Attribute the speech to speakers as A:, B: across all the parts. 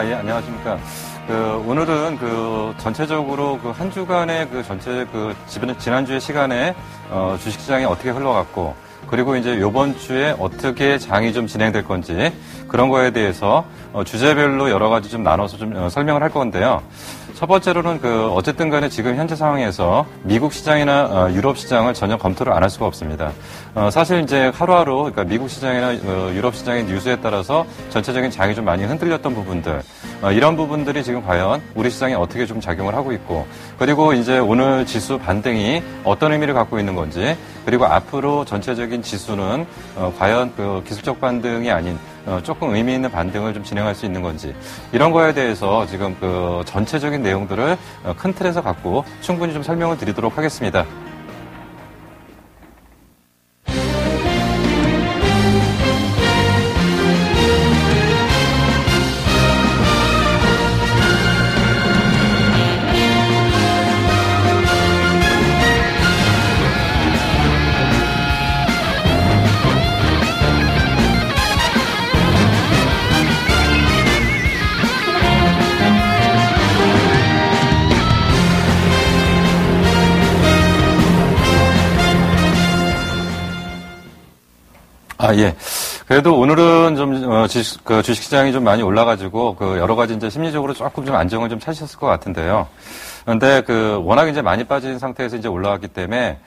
A: 예, 안녕하십니까. 오늘은 전체적으로 한 주간의 지난주의 시간에, 주식시장이 어떻게 흘러갔고, 그리고 이제 요번 주에 어떻게 장이 좀 진행될 건지, 그런 거에 대해서, 주제별로 여러 가지 좀 나눠서 좀 설명을 할 건데요. 첫 번째로는 어쨌든 간에 지금 현재 상황에서 미국 시장이나 유럽 시장을 전혀 검토를 안 할 수가 없습니다. 사실 이제 하루하루, 그러니까 미국 시장이나 유럽 시장의 뉴스에 따라서 전체적인 장이 좀 많이 흔들렸던 부분들, 이런 부분들이 지금 과연 우리 시장에 어떻게 좀 작용을 하고 있고, 그리고 이제 오늘 지수 반등이 어떤 의미를 갖고 있는 건지, 그리고 앞으로 전체적인 지수는 과연 기술적 반등이 아닌 조금 의미 있는 반등을 좀 진행할 수 있는 건지, 이런 거에 대해서 지금 전체적인 내용들을 큰 틀에서 갖고 충분히 좀 설명을 드리도록 하겠습니다. 예. 그래도 오늘은 좀, 주식시장이 좀 많이 올라가지고, 여러 가지 이제 심리적으로 조금 좀 안정을 좀 찾으셨을 것 같은데요. 근데 워낙 이제 많이 빠진 상태에서 이제 올라왔기 때문에,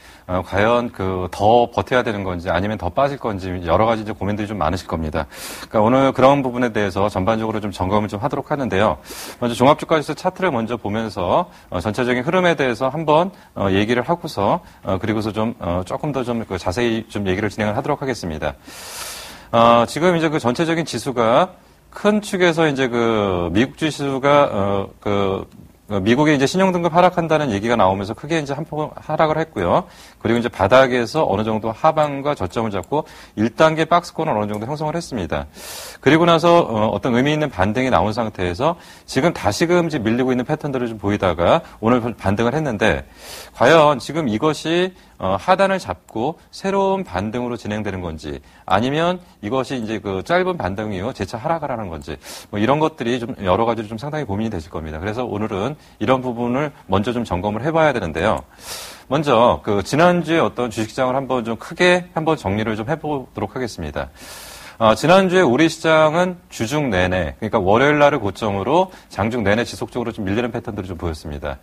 A: 과연 더 버텨야 되는 건지 아니면 더 빠질 건지 여러 가지 이제 고민들이 좀 많으실 겁니다. 그러니까 오늘 그런 부분에 대해서 전반적으로 좀 점검을 좀 하도록 하는데요. 먼저 종합주가지수 차트를 먼저 보면서, 전체적인 흐름에 대해서 한번, 얘기를 하고서, 그리고서 좀, 조금 더 좀 자세히 좀 얘기를 진행을 하도록 하겠습니다. 지금 이제 전체적인 지수가 큰 축에서 이제 미국 지수가, 미국의 이제 신용등급 하락한다는 얘기가 나오면서 크게 이제 한폭 하락을 했고요. 그리고 이제 바닥에서 어느 정도 하방과 저점을 잡고 1단계 박스권을 어느 정도 형성을 했습니다. 그리고 나서 어떤 의미 있는 반등이 나온 상태에서 지금 다시금 이제 밀리고 있는 패턴들을 좀 보이다가 오늘 반등을 했는데 과연 지금 이것이 하단을 잡고 새로운 반등으로 진행되는 건지 아니면 이것이 이제 짧은 반등 이후 재차 하락을 하는 건지 뭐 이런 것들이 좀 여러 가지로 좀 상당히 고민이 되실 겁니다. 그래서 오늘은 이런 부분을 먼저 좀 점검을 해봐야 되는데요. 먼저 지난주에 어떤 주식시장을 한번 좀 크게 한번 정리를 좀 해보도록 하겠습니다. 지난주에 우리 시장은 주중 내내, 그러니까 월요일 날을 고점으로 장중 내내 지속적으로 좀 밀리는 패턴들을 좀 보였습니다.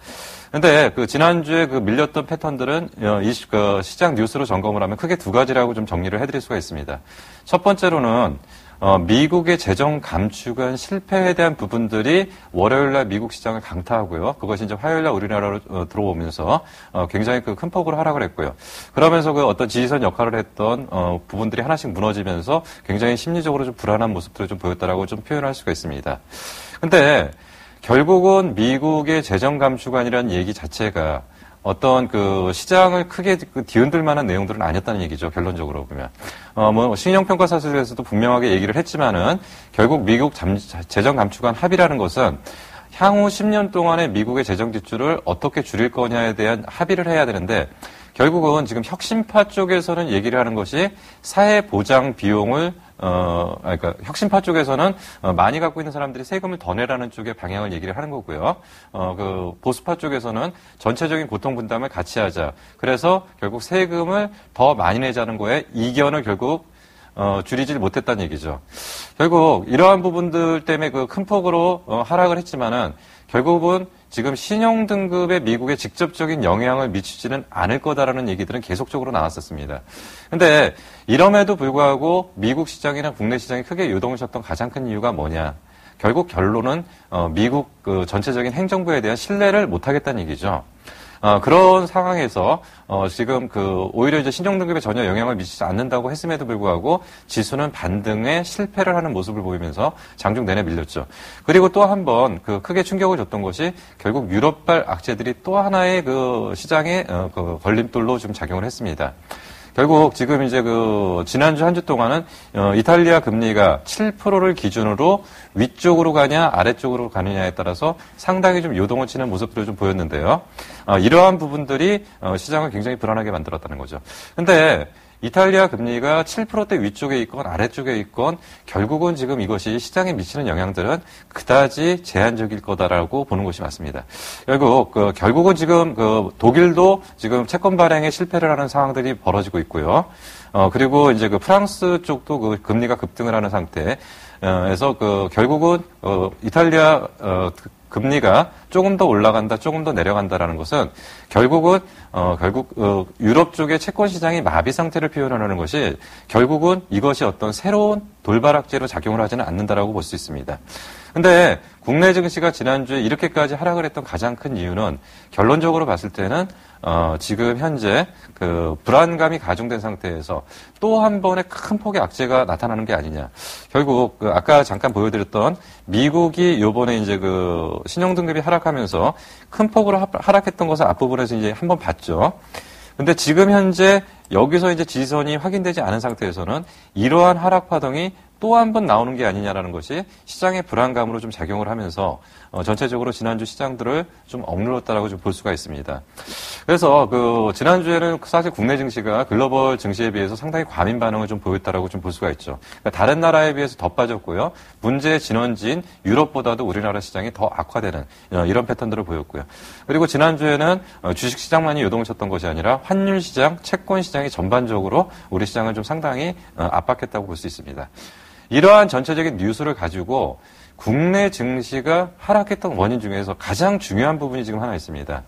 A: 근데 지난주에 밀렸던 패턴들은 시장 뉴스로 점검을 하면 크게 두 가지라고 좀 정리를 해드릴 수가 있습니다. 첫 번째로는 미국의 재정 감축안 실패에 대한 부분들이 월요일날 미국 시장을 강타하고요. 그것이 이제 화요일날 우리나라로 들어오면서 굉장히 큰 폭으로 하락을 했고요. 그러면서 어떤 지지선 역할을 했던 부분들이 하나씩 무너지면서 굉장히 심리적으로 좀 불안한 모습들을 좀 보였다라고 좀 표현할 수가 있습니다. 근데 결국은 미국의 재정 감축안이라는 얘기 자체가 어떤 시장을 크게 뒤흔들 만한 내용들은 아니었다는 얘기죠. 결론적으로 보면. 신용평가 사슬에서도 분명하게 얘기를 했지만은 결국 미국 재정 감축안 합의라는 것은 향후 10년 동안의 미국의 재정 지출을 어떻게 줄일 거냐에 대한 합의를 해야 되는데 결국은 지금 혁신파 쪽에서는 얘기를 하는 것이 사회 보장 비용을 그러니까 혁신파 쪽에서는 많이 갖고 있는 사람들이 세금을 더 내라는 쪽의 방향을 얘기를 하는 거고요. 보수파 쪽에서는 전체적인 고통 분담을 같이 하자. 그래서 결국 세금을 더 많이 내자는 거에 이견을 결국 줄이질 못했다는 얘기죠. 결국 이러한 부분들 때문에 큰 폭으로 하락을 했지만은 결국은 지금 신용등급에 미국에 직접적인 영향을 미치지는 않을 거다라는 얘기들은 계속적으로 나왔었습니다. 근데 이럼에도 불구하고 미국 시장이나 국내 시장이 크게 요동을 쳤던 가장 큰 이유가 뭐냐? 결국 결론은 미국 전체적인 행정부에 대한 신뢰를 못하겠다는 얘기죠. 그런 상황에서 지금 오히려 이제 신용등급에 전혀 영향을 미치지 않는다고 했음에도 불구하고 지수는 반등에 실패를 하는 모습을 보이면서 장중 내내 밀렸죠. 그리고 또 한 번 크게 충격을 줬던 것이 결국 유럽발 악재들이 또 하나의 시장의 걸림돌로 좀 작용을 했습니다. 결국 지금 이제 지난주 한 주 동안은 이탈리아 금리가 7%를 기준으로 위쪽으로 가냐 아래쪽으로 가느냐에 따라서 상당히 좀 요동을 치는 모습들을 좀 보였는데요. 이러한 부분들이 시장을 굉장히 불안하게 만들었다는 거죠. 근데 이탈리아 금리가 7%대 위쪽에 있건 아래쪽에 있건 결국은 지금 이것이 시장에 미치는 영향들은 그다지 제한적일 거다라고 보는 것이 맞습니다. 결국은 지금 독일도 지금 채권 발행에 실패를 하는 상황들이 벌어지고 있고요. 그리고 이제 프랑스 쪽도 금리가 급등을 하는 상태에서 결국은 이탈리아 금리가 조금 더 올라간다, 조금 더 내려간다라는 것은 결국 유럽 쪽의 채권 시장이 마비 상태를 표현하는 것이 결국은 이것이 어떤 새로운 돌발악재로 작용을 하지는 않는다라고 볼 수 있습니다. 근데 국내 증시가 지난주에 이렇게까지 하락을 했던 가장 큰 이유는 결론적으로 봤을 때는 지금 현재 불안감이 가중된 상태에서 또 한 번의 큰 폭의 악재가 나타나는 게 아니냐. 결국 아까 잠깐 보여드렸던 미국이 요번에 이제 신용등급이 하락하면서 큰 폭으로 하락했던 것을 앞부분에서 이제 한번 봤죠. 근데 지금 현재 여기서 이제 지지선이 확인되지 않은 상태에서는 이러한 하락 파동이 또 한 번 나오는 게 아니냐라는 것이 시장의 불안감으로 좀 작용을 하면서 전체적으로 지난주 시장들을 좀 억눌렀다라고 좀 볼 수가 있습니다. 그래서 지난주에는 사실 국내 증시가 글로벌 증시에 비해서 상당히 과민 반응을 좀 보였다라고 좀 볼 수가 있죠. 그러니까 다른 나라에 비해서 더 빠졌고요. 문제의 진원지인 유럽보다도 우리나라 시장이 더 악화되는 이런 패턴들을 보였고요. 그리고 지난주에는 주식 시장만이 요동을 쳤던 것이 아니라 환율 시장, 채권 시장이 전반적으로 우리 시장을 좀 상당히 압박했다고 볼 수 있습니다. 이러한 전체적인 뉴스를 가지고 국내 증시가 하락했던 원인 중에서 가장 중요한 부분이 지금 하나 있습니다.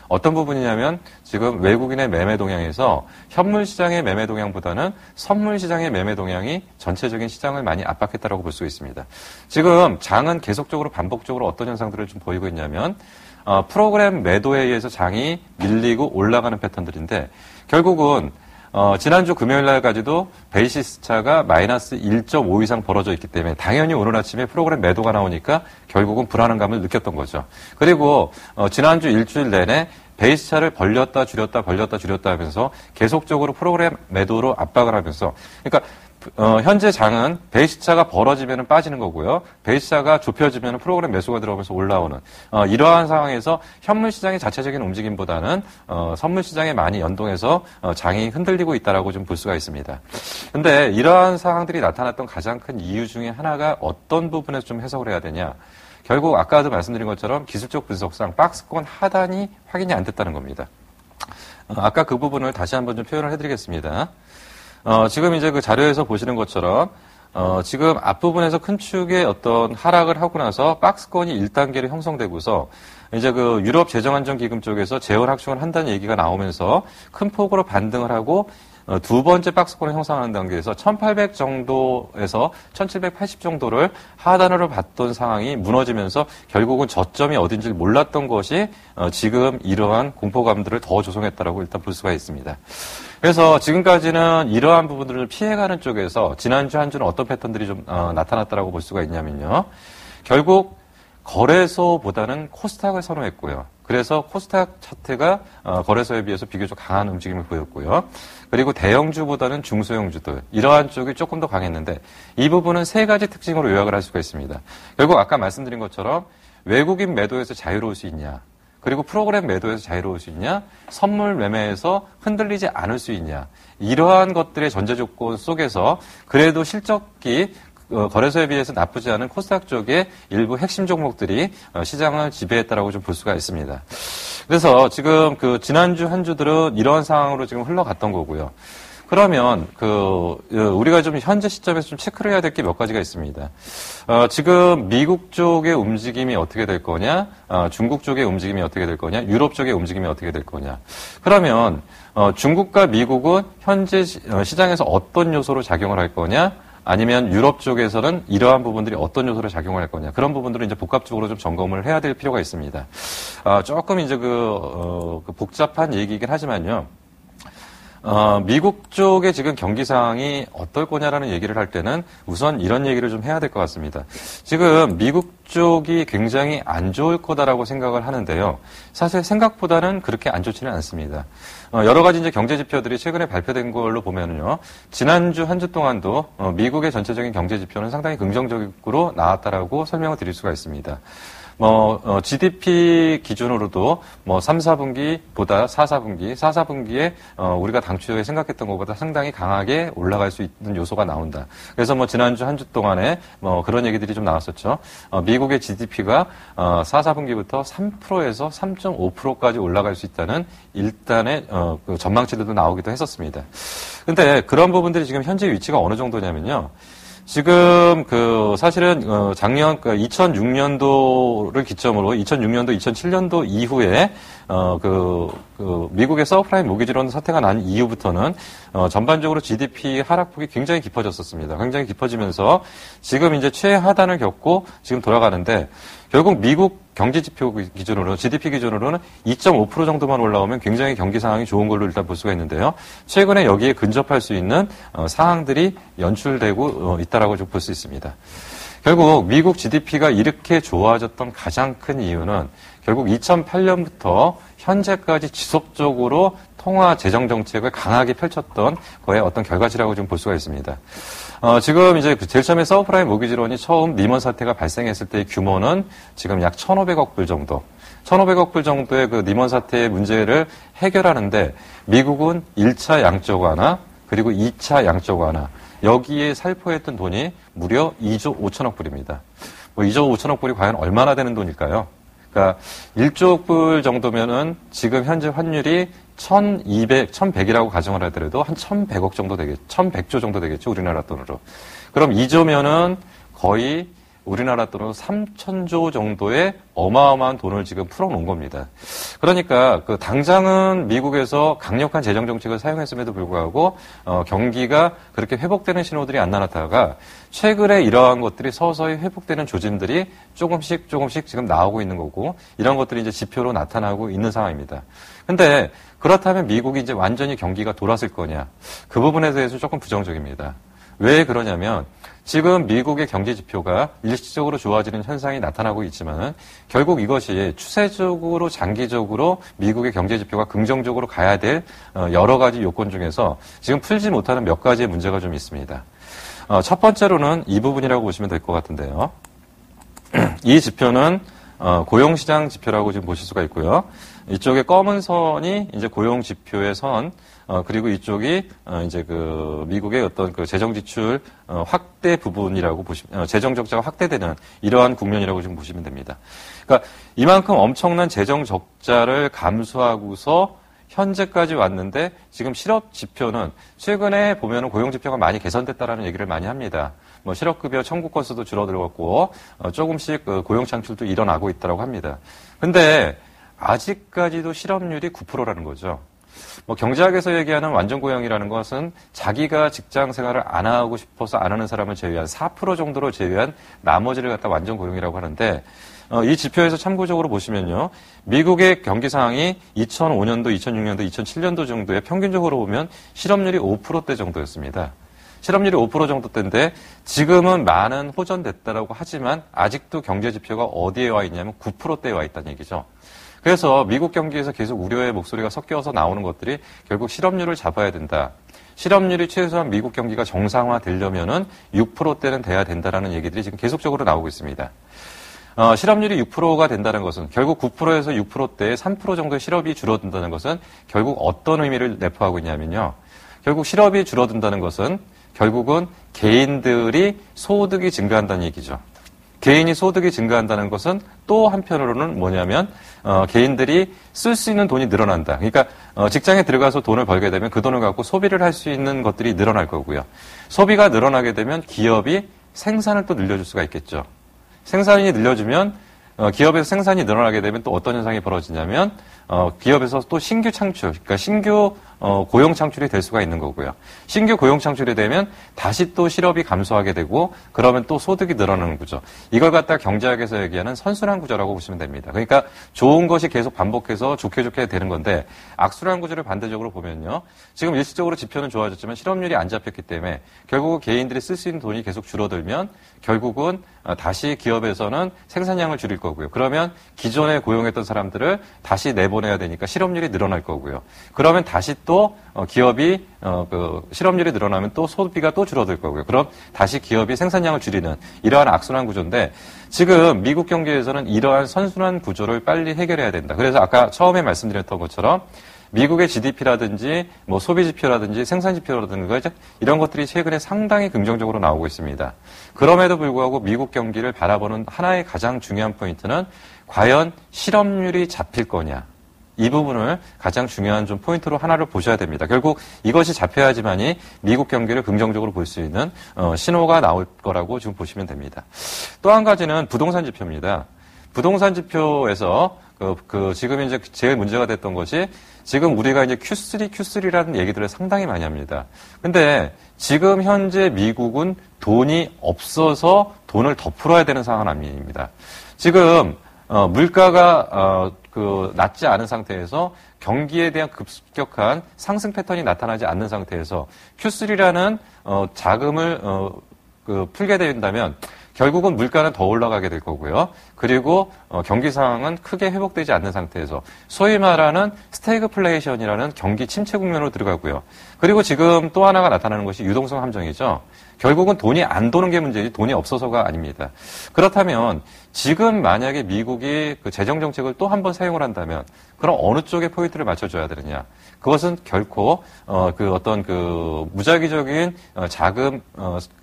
A: 어떤 부분이냐면 지금 외국인의 매매 동향에서 현물 시장의 매매 동향보다는 선물 시장의 매매 동향이 전체적인 시장을 많이 압박했다고 볼 수 있습니다. 지금 장은 계속적으로 반복적으로 어떤 현상들을 좀 보이고 있냐면 프로그램 매도에 의해서 장이 밀리고 올라가는 패턴들인데 결국은 지난주 금요일 날까지도 베이시스 차가 마이너스 1.5 이상 벌어져 있기 때문에 당연히 오늘 아침에 프로그램 매도가 나오니까 결국은 불안감을 느꼈던 거죠. 그리고 지난주 일주일 내내 베이스 차를 벌렸다 줄였다 하면서 계속적으로 프로그램 매도로 압박을 하면서 그러니까 현재 장은 베이스차가 벌어지면 빠지는 거고요. 베이스차가 좁혀지면 프로그램 매수가 들어오면서 올라오는 이러한 상황에서 현물 시장의 자체적인 움직임보다는 선물 시장에 많이 연동해서 장이 흔들리고 있다라고 좀 볼 수가 있습니다. 그런데 이러한 상황들이 나타났던 가장 큰 이유 중에 하나가 어떤 부분에서 좀 해석을 해야 되냐. 결국 아까도 말씀드린 것처럼 기술적 분석상 박스권 하단이 확인이 안 됐다는 겁니다. 아까 그 부분을 다시 한번 좀 표현을 해드리겠습니다. 지금 이제 자료에서 보시는 것처럼, 지금 앞부분에서 큰 축의 어떤 하락을 하고 나서 박스권이 1단계로 형성되고서 이제 유럽 재정안정기금 쪽에서 재원 확충을 한다는 얘기가 나오면서 큰 폭으로 반등을 하고 두 번째 박스권을 형성하는 단계에서 1800 정도에서 1780 정도를 하단으로 봤던 상황이 무너지면서 결국은 저점이 어딘지 몰랐던 것이 지금 이러한 공포감들을 더 조성했다라고 일단 볼 수가 있습니다. 그래서 지금까지는 이러한 부분들을 피해가는 쪽에서 지난주 한 주는 어떤 패턴들이 좀 나타났다라고 볼 수가 있냐면요. 결국 거래소보다는 코스닥을 선호했고요. 그래서 코스닥 차트가 거래소에 비해서 비교적 강한 움직임을 보였고요. 그리고 대형주보다는 중소형주들 이러한 쪽이 조금 더 강했는데 이 부분은 세 가지 특징으로 요약을 할 수가 있습니다. 결국 아까 말씀드린 것처럼 외국인 매도에서 자유로울 수 있냐. 그리고 프로그램 매도에서 자유로울 수 있냐, 선물 매매에서 흔들리지 않을 수 있냐. 이러한 것들의 전제 조건 속에서 그래도 실적이 거래소에 비해서 나쁘지 않은 코스닥 쪽의 일부 핵심 종목들이 시장을 지배했다라고 좀 볼 수가 있습니다. 그래서 지금 지난주 한 주들은 이러한 상황으로 지금 흘러갔던 거고요. 그러면 우리가 좀 현재 시점에서 좀 체크를 해야 될 게 몇 가지가 있습니다. 지금 미국 쪽의 움직임이 어떻게 될 거냐, 중국 쪽의 움직임이 어떻게 될 거냐, 유럽 쪽의 움직임이 어떻게 될 거냐. 그러면 중국과 미국은 현재 시장에서 어떤 요소로 작용을 할 거냐, 아니면 유럽 쪽에서는 이러한 부분들이 어떤 요소로 작용을 할 거냐. 그런 부분들을 이제 복합적으로 좀 점검을 해야 될 필요가 있습니다. 조금 이제 복잡한 얘기이긴 하지만요. 미국 쪽의 지금 경기 상황이 어떨 거냐라는 얘기를 할 때는 우선 이런 얘기를 좀 해야 될 것 같습니다. 지금 미국 쪽이 굉장히 안 좋을 거다라고 생각을 하는데요. 사실 생각보다는 그렇게 안 좋지는 않습니다. 여러 가지 이제 경제 지표들이 최근에 발표된 걸로 보면은요. 지난주 한 주 동안도 미국의 전체적인 경제 지표는 상당히 긍정적으로 나왔다라고 설명을 드릴 수가 있습니다. GDP 기준으로도 3, 4분기보다 4, 4분기에 우리가 당초에 생각했던 것보다 상당히 강하게 올라갈 수 있는 요소가 나온다. 그래서 지난주 한 주 동안에 그런 얘기들이 좀 나왔었죠. 미국의 GDP가 4, 4분기부터 3%에서 3.5%까지 올라갈 수 있다는 일단의 그 전망치들도 나오기도 했었습니다. 근데 그런 부분들이 지금 현재 위치가 어느 정도냐면요. 지금 사실은 작년 2006년도를 기점으로 2006년도, 2007년도 이후에 미국의 서브프라임 모기지론 사태가 난 이후부터는 전반적으로 GDP 하락폭이 굉장히 깊어졌었습니다. 굉장히 깊어지면서 지금 이제 최하단을 겪고 지금 돌아가는데 결국 미국 경제 지표 기준으로 GDP 기준으로는 2.5% 정도만 올라오면 굉장히 경기 상황이 좋은 걸로 일단 볼 수가 있는데요. 최근에 여기에 근접할 수 있는 사항들이 연출되고 있다라고 좀 볼 수 있습니다. 결국 미국 GDP가 이렇게 좋아졌던 가장 큰 이유는 결국 2008년부터 현재까지 지속적으로 통화 재정 정책을 강하게 펼쳤던 거의 어떤 결과지라고 좀 볼 수가 있습니다. 지금 이제 제일 처음에 서브프라임 모기지론이 처음 리먼 사태가 발생했을 때의 규모는 지금 약 1,500억 불 정도. 1,500억 불 정도의 그 리먼 사태의 문제를 해결하는데 미국은 1차 양적 완화 그리고 2차 양적 완화 여기에 살포했던 돈이 무려 2조 5천억 불입니다. 2조 5천억 불이 과연 얼마나 되는 돈일까요? 그러니까 1조 불 정도면은 지금 현재 환율이 1,100이라고 가정을 하더라도 한 1,100억 정도 되겠죠. 1,100조 정도 되겠죠. 우리나라 돈으로. 그럼 2조면은 거의 우리나라 돈으로 3,000조 정도의 어마어마한 돈을 지금 풀어놓은 겁니다. 그러니까 당장은 미국에서 강력한 재정 정책을 사용했음에도 불구하고 경기가 그렇게 회복되는 신호들이 안 나타나다가 최근에 이러한 것들이 서서히 회복되는 조짐들이 조금씩 지금 나오고 있는 거고 이런 것들이 이제 지표로 나타나고 있는 상황입니다. 근데 그렇다면 미국이 이제 완전히 경기가 돌았을 거냐? 그 부분에 대해서 조금 부정적입니다. 왜 그러냐면 지금 미국의 경제 지표가 일시적으로 좋아지는 현상이 나타나고 있지만은 결국 이것이 추세적으로 장기적으로 미국의 경제 지표가 긍정적으로 가야 될 여러 가지 요건 중에서 지금 풀지 못하는 몇 가지의 문제가 좀 있습니다. 첫 번째로는 이 부분이라고 보시면 될 것 같은데요. 이 지표는 고용시장 지표라고 지금 보실 수가 있고요. 이쪽에 검은 선이 이제 고용 지표의 선, 그리고 이쪽이 이제 미국의 어떤 재정 지출 확대 부분이라고 보시면 재정 적자가 확대되는 이러한 국면이라고 좀 보시면 됩니다. 그러니까 이만큼 엄청난 재정 적자를 감수하고서 현재까지 왔는데 지금 실업 지표는 최근에 보면은 고용 지표가 많이 개선됐다라는 얘기를 많이 합니다. 실업급여 청구 건수도 줄어들었고 조금씩 고용 창출도 일어나고 있다라고 합니다. 근데 아직까지도 실업률이 9%라는 거죠. 경제학에서 얘기하는 완전 고용이라는 것은 자기가 직장 생활을 안 하고 싶어서 안 하는 사람을 제외한 4% 정도로 제외한 나머지를 갖다 완전 고용이라고 하는데 이 지표에서 참고적으로 보시면요. 미국의 경기 상황이 2005년도, 2006년도, 2007년도 정도에 평균적으로 보면 실업률이 5%대 정도였습니다. 실업률이 5% 정도대인데 지금은 많은 호전됐다라고 하지만 아직도 경제 지표가 어디에 와 있냐면 9%대에 와 있다는 얘기죠. 그래서 미국 경기에서 계속 우려의 목소리가 섞여서 나오는 것들이 결국 실업률을 잡아야 된다. 실업률이 최소한 미국 경기가 정상화되려면은 6%대는 돼야 된다라는 얘기들이 지금 계속적으로 나오고 있습니다. 실업률이 6%가 된다는 것은 결국 9%에서 6%대에 3% 정도의 실업이 줄어든다는 것은 결국 어떤 의미를 내포하고 있냐면요. 결국 실업이 줄어든다는 것은 결국은 개인들이 소득이 증가한다는 얘기죠. 개인이 소득이 증가한다는 것은 또 한편으로는 뭐냐면 개인들이 쓸 수 있는 돈이 늘어난다. 그러니까 직장에 들어가서 돈을 벌게 되면 그 돈을 갖고 소비를 할 수 있는 것들이 늘어날 거고요. 소비가 늘어나게 되면 기업이 생산을 또 늘려줄 수가 있겠죠. 생산이 늘려주면 기업에서 생산이 늘어나게 되면 또 어떤 현상이 벌어지냐면 기업에서 또 신규 창출, 그러니까 신규 고용 창출이 될 수가 있는 거고요. 신규 고용 창출이 되면 다시 또 실업이 감소하게 되고 그러면 또 소득이 늘어나는 구조. 이걸 갖다 경제학에서 얘기하는 선순환 구조라고 보시면 됩니다. 그러니까 좋은 것이 계속 반복해서 좋게 되는 건데 악순환 구조를 반대적으로 보면요. 지금 일시적으로 지표는 좋아졌지만 실업률이 안 잡혔기 때문에 결국 개인들이 쓸 수 있는 돈이 계속 줄어들면 결국은 다시 기업에서는 생산량을 줄일 거고요. 그러면 기존에 고용했던 사람들을 다시 내보내 내보내야 되니까 실업률이 늘어날 거고요. 그러면 다시 또 기업이 그 실업률이 늘어나면 또 소비가 또 줄어들 거고요. 그럼 다시 기업이 생산량을 줄이는 이러한 악순환 구조인데 지금 미국 경제에서는 이러한 선순환 구조를 빨리 해결해야 된다. 그래서 아까 처음에 말씀드렸던 것처럼 미국의 GDP라든지 뭐 소비 지표라든지 생산 지표라든가 이런 것들이 최근에 상당히 긍정적으로 나오고 있습니다. 그럼에도 불구하고 미국 경기를 바라보는 하나의 가장 중요한 포인트는 과연 실업률이 잡힐 거냐. 이 부분을 가장 중요한 좀 포인트로 하나를 보셔야 됩니다. 결국 이것이 잡혀야지만이 미국 경기를 긍정적으로 볼 수 있는 신호가 나올 거라고 지금 보시면 됩니다. 또 한 가지는 부동산 지표입니다. 부동산 지표에서 지금 이제 제일 문제가 됐던 것이 지금 우리가 이제 Q3라는 얘기들을 상당히 많이 합니다. 근데 지금 현재 미국은 돈이 없어서 돈을 더 풀어야 되는 상황은 아닙니다. 지금 물가가 낮지 않은 상태에서 경기에 대한 급격한 상승 패턴이 나타나지 않는 상태에서 Q3라는 자금을 풀게 된다면 결국은 물가는 더 올라가게 될 거고요. 그리고 경기 상황은 크게 회복되지 않는 상태에서 소위 말하는 스태그플레이션이라는 경기 침체 국면으로 들어가고요. 그리고 지금 또 하나가 나타나는 것이 유동성 함정이죠. 결국은 돈이 안 도는 게 문제지 돈이 없어서가 아닙니다. 그렇다면 지금 만약에 미국이 그 재정 정책을 또 한 번 사용을 한다면 그럼 어느 쪽에 포인트를 맞춰줘야 되느냐? 그것은 결코 무작위적인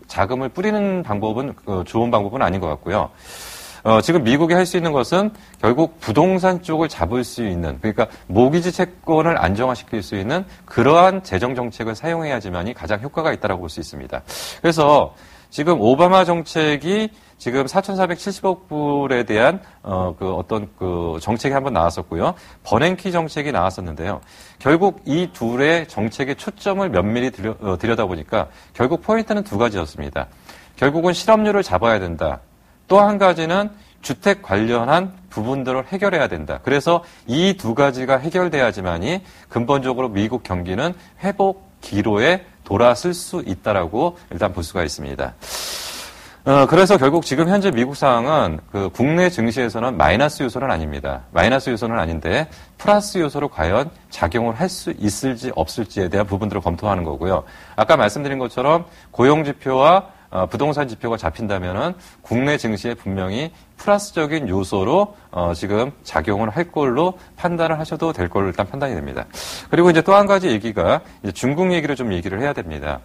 A: 자금을 뿌리는 방법은 좋은 방법은 아닌 것 같고요. 지금 미국이 할 수 있는 것은 결국 부동산 쪽을 잡을 수 있는, 그러니까 모기지 채권을 안정화시킬 수 있는 그러한 재정 정책을 사용해야지만이 가장 효과가 있다고 볼 수 있습니다. 그래서 지금 오바마 정책이 지금 4,470억 불에 대한 정책이 한번 나왔었고요. 버냉키 정책이 나왔었는데요. 결국 이 둘의 정책의 초점을 면밀히 들여다보니까 결국 포인트는 두 가지였습니다. 결국은 실업률을 잡아야 된다. 또 한 가지는 주택 관련한 부분들을 해결해야 된다. 그래서 이 두 가지가 해결돼야지만이 근본적으로 미국 경기는 회복 기로에 돌아설 수 있다라고 일단 볼 수가 있습니다. 그래서 결국 지금 현재 미국 상황은 국내 증시에서는 마이너스 요소는 아닙니다. 마이너스 요소는 아닌데 플러스 요소로 과연 작용을 할 수 있을지 없을지에 대한 부분들을 검토하는 거고요. 아까 말씀드린 것처럼 고용 지표와 부동산 지표가 잡힌다면은 국내 증시에 분명히 플러스적인 요소로 지금 작용을 할 걸로 판단을 하셔도 될 걸로 일단 판단이 됩니다. 그리고 이제 또 한 가지 얘기가 이제 중국 얘기를 좀 얘기를 해야 됩니다.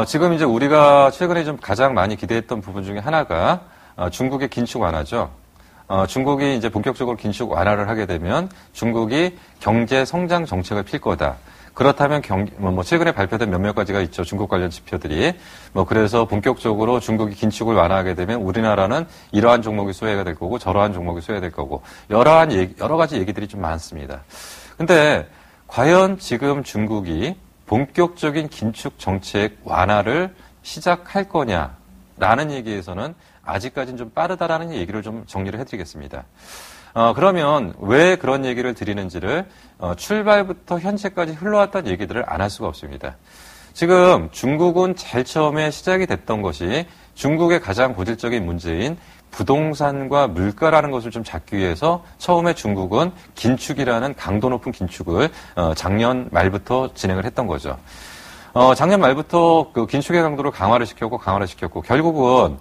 A: 지금 이제 우리가 최근에 좀 가장 많이 기대했던 부분 중에 하나가 중국의 긴축 완화죠. 중국이 이제 본격적으로 긴축 완화를 하게 되면 중국이 경제 성장 정책을 필 거다. 그렇다면 최근에 발표된 몇몇 가지가 있죠. 중국 관련 지표들이. 그래서 본격적으로 중국이 긴축을 완화하게 되면 우리나라는 이러한 종목이 수혜가 될 거고 저러한 종목이 수혜가 될 거고 여러 가지 얘기들이 좀 많습니다. 근데 과연 지금 중국이 본격적인 긴축 정책 완화를 시작할 거냐라는 얘기에서는 아직까지는 좀 빠르다라는 얘기를 좀 정리를 해드리겠습니다. 그러면 왜 그런 얘기를 드리는지를 출발부터 현재까지 흘러왔던 얘기들을 안 할 수가 없습니다. 지금 중국은 제일 처음에 시작이 됐던 것이 중국의 가장 고질적인 문제인 부동산과 물가라는 것을 좀 잡기 위해서 처음에 중국은 긴축이라는 강도 높은 긴축을 작년 말부터 진행을 했던 거죠. 작년 말부터 그 긴축의 강도를 강화를 시켰고 결국은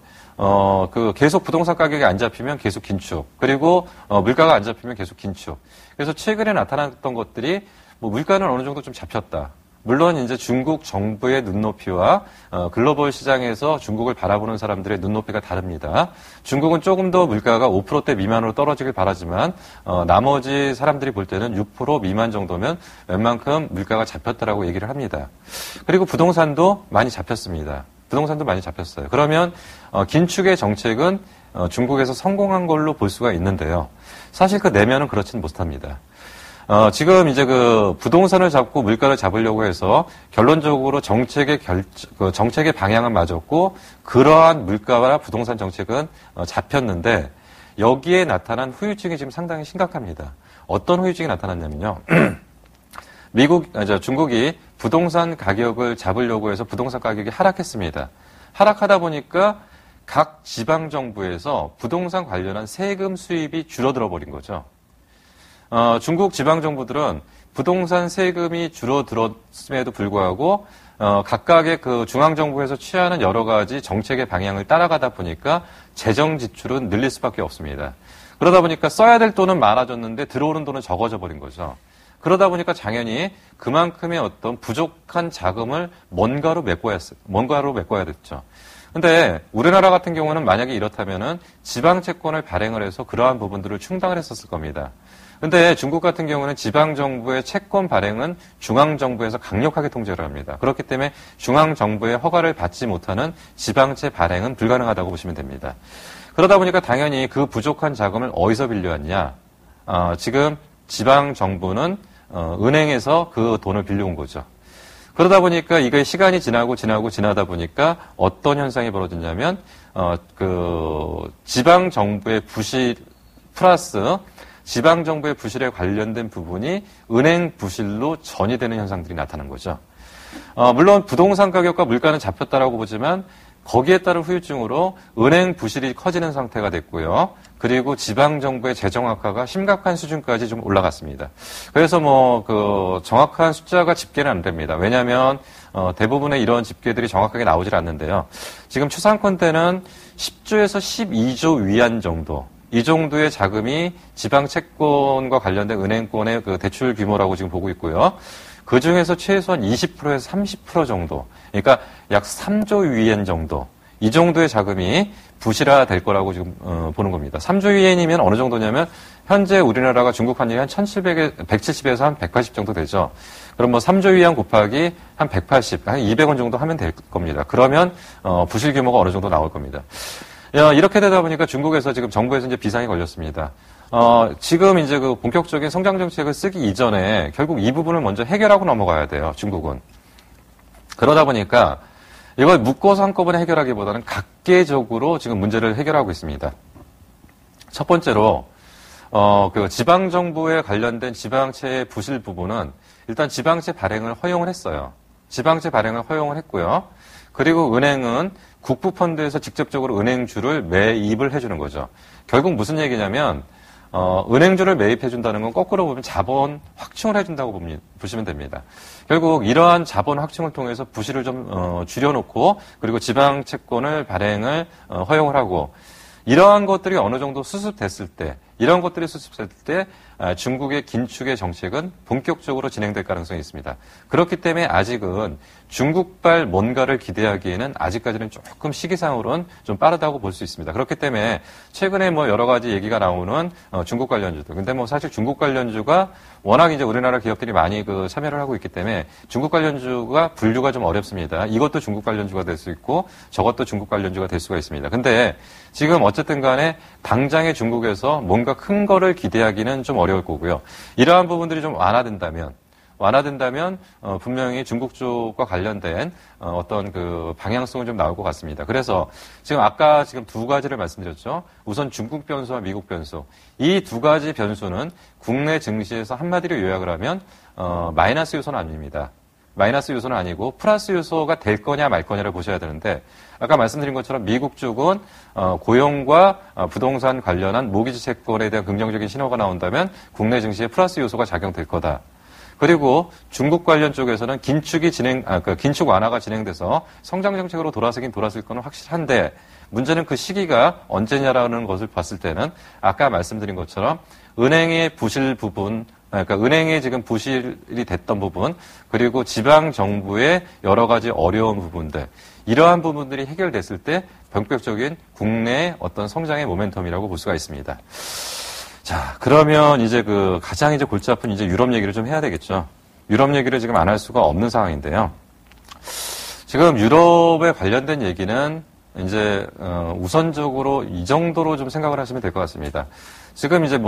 A: 계속 부동산 가격이 안 잡히면 계속 긴축, 그리고 물가가 안 잡히면 계속 긴축. 그래서 최근에 나타났던 것들이 물가는 어느 정도 좀 잡혔다. 물론 이제 중국 정부의 눈높이와 글로벌 시장에서 중국을 바라보는 사람들의 눈높이가 다릅니다. 중국은 조금 더 물가가 5%대 미만으로 떨어지길 바라지만 나머지 사람들이 볼 때는 6% 미만 정도면 웬만큼 물가가 잡혔다라고 얘기를 합니다. 그리고 부동산도 많이 잡혔습니다. 그러면 긴축의 정책은 중국에서 성공한 걸로 볼 수가 있는데요. 사실 그 내면은 그렇지는 못합니다. 지금 이제 부동산을 잡고 물가를 잡으려고 해서 결론적으로 정책의 방향은 맞았고 그러한 물가와 부동산 정책은 잡혔는데 여기에 나타난 후유증이 지금 상당히 심각합니다. 어떤 후유증이 나타났냐면요. 중국이 부동산 가격을 잡으려고 해서 부동산 가격이 하락했습니다. 하락하다 보니까 각 지방정부에서 부동산 관련한 세금 수입이 줄어들어 버린 거죠. 중국 지방 정부들은 부동산 세금이 줄어들었음에도 불구하고 각각의 그 중앙 정부에서 취하는 여러 가지 정책의 방향을 따라가다 보니까 재정 지출은 늘릴 수밖에 없습니다. 그러다 보니까 써야 될 돈은 많아졌는데 들어오는 돈은 적어져 버린 거죠. 그러다 보니까 당연히 그만큼의 어떤 부족한 자금을 뭔가로 메꿔야 됐죠. 근데 우리나라 같은 경우는 만약에 이렇다면은 지방 채권을 발행을 해서 그러한 부분들을 충당을 했었을 겁니다. 근데 중국 같은 경우는 지방 정부의 채권 발행은 중앙 정부에서 강력하게 통제를 합니다. 그렇기 때문에 중앙 정부의 허가를 받지 못하는 지방채 발행은 불가능하다고 보시면 됩니다. 그러다 보니까 당연히 그 부족한 자금을 어디서 빌려왔냐? 지금 지방 정부는 은행에서 그 돈을 빌려온 거죠. 그러다 보니까 이게 시간이 지나다 보니까 어떤 현상이 벌어졌냐면, 지방 정부의 부실 플러스 지방 정부의 부실에 관련된 부분이 은행 부실로 전이되는 현상들이 나타난 거죠. 물론 부동산 가격과 물가는 잡혔다라고 보지만 거기에 따른 후유증으로 은행 부실이 커지는 상태가 됐고요. 그리고 지방 정부의 재정 악화가 심각한 수준까지 좀 올라갔습니다. 그래서 정확한 숫자가 집계는 안 됩니다. 왜냐하면 대부분의 이런 집계들이 정확하게 나오질 않는데요. 지금 추상권대는 10조에서 12조 위안 정도. 이 정도의 자금이 지방 채권과 관련된 은행권의 그 대출 규모라고 지금 보고 있고요. 그 중에서 최소한 20%에서 30% 정도, 그러니까 약 3조 위엔 정도, 이 정도의 자금이 부실화될 거라고 지금 보는 겁니다. 3조 위엔이면 어느 정도냐면 현재 우리나라가 중국 환율이 한 170에서 한 180 정도 되죠. 그럼 3조 위안 곱하기 한 180, 한 200원 정도 하면 될 겁니다. 그러면 부실 규모가 어느 정도 나올 겁니다. 이렇게 되다 보니까 중국에서 지금 정부에서 이제 비상이 걸렸습니다. 지금 이제 그 본격적인 성장 정책을 쓰기 이전에 결국 이 부분을 먼저 해결하고 넘어가야 돼요, 중국은. 그러다 보니까 이걸 묶어서 한꺼번에 해결하기보다는 각계적으로 지금 문제를 해결하고 있습니다. 첫 번째로, 지방정부에 관련된 지방채의 부실 부분은 일단 지방채 발행을 허용을 했어요. 지방채 발행을 허용을 했고요. 그리고 은행은 국부펀드에서 직접적으로 은행주를 매입을 해주는 거죠. 결국 무슨 얘기냐면, 은행주를 매입해준다는 건 거꾸로 보면 자본 확충을 해준다고 보시면 됩니다. 결국 이러한 자본 확충을 통해서 부실을 좀 줄여놓고 그리고 지방 채권을 발행을 허용을 하고 이러한 것들이 어느 정도 수습됐을 때 이런 것들이 수습됐을 때 중국의 긴축의 정책은 본격적으로 진행될 가능성이 있습니다. 그렇기 때문에 아직은 중국발 뭔가를 기대하기에는 아직까지는 조금 시기상으로는 좀 빠르다고 볼 수 있습니다. 그렇기 때문에 최근에 여러 가지 얘기가 나오는 중국 관련주들. 근데 사실 중국 관련주가 워낙 이제 우리나라 기업들이 많이 참여를 하고 있기 때문에 중국 관련주가 분류가 좀 어렵습니다. 이것도 중국 관련주가 될 수 있고 저것도 중국 관련주가 될 수가 있습니다. 근데 지금 어쨌든 간에 당장의 중국에서 뭔가 큰 거를 기대하기는 좀 어려울 거고요. 이러한 부분들이 좀 완화된다면 분명히 중국 쪽과 관련된 어떤 그 방향성은 좀 나올 것 같습니다. 그래서 아까 두 가지를 말씀드렸죠. 우선 중국 변수와 미국 변수. 이 두 가지 변수는 국내 증시에서 한마디로 요약을 하면 마이너스 요소는 아닙니다. 마이너스 요소는 아니고 플러스 요소가 될 거냐 말 거냐를 보셔야 되는데 아까 말씀드린 것처럼 미국 쪽은 고용과 부동산 관련한 모기지 채권에 대한 긍정적인 신호가 나온다면 국내 증시에 플러스 요소가 작용될 거다. 그리고 중국 관련 쪽에서는 긴축 완화가 진행돼서 성장 정책으로 돌아서긴 돌아설 거는 확실한데 문제는 그 시기가 언제냐라는 것을 봤을 때는 아까 말씀드린 것처럼 은행의 부실 부분, 그러니까 은행에 지금 부실이 됐던 부분, 그리고 지방 정부의 여러 가지 어려운 부분들, 이러한 부분들이 해결됐을 때 본격적인 국내의 어떤 성장의 모멘텀이라고 볼 수가 있습니다. 자, 그러면 이제 가장 골치 아픈 이제 유럽 얘기를 좀 해야 되겠죠. 유럽 얘기를 지금 안 할 수가 없는 상황인데요. 지금 유럽에 관련된 얘기는 이제 우선적으로 이 정도로 좀 생각을 하시면 될 것 같습니다. 지금 이제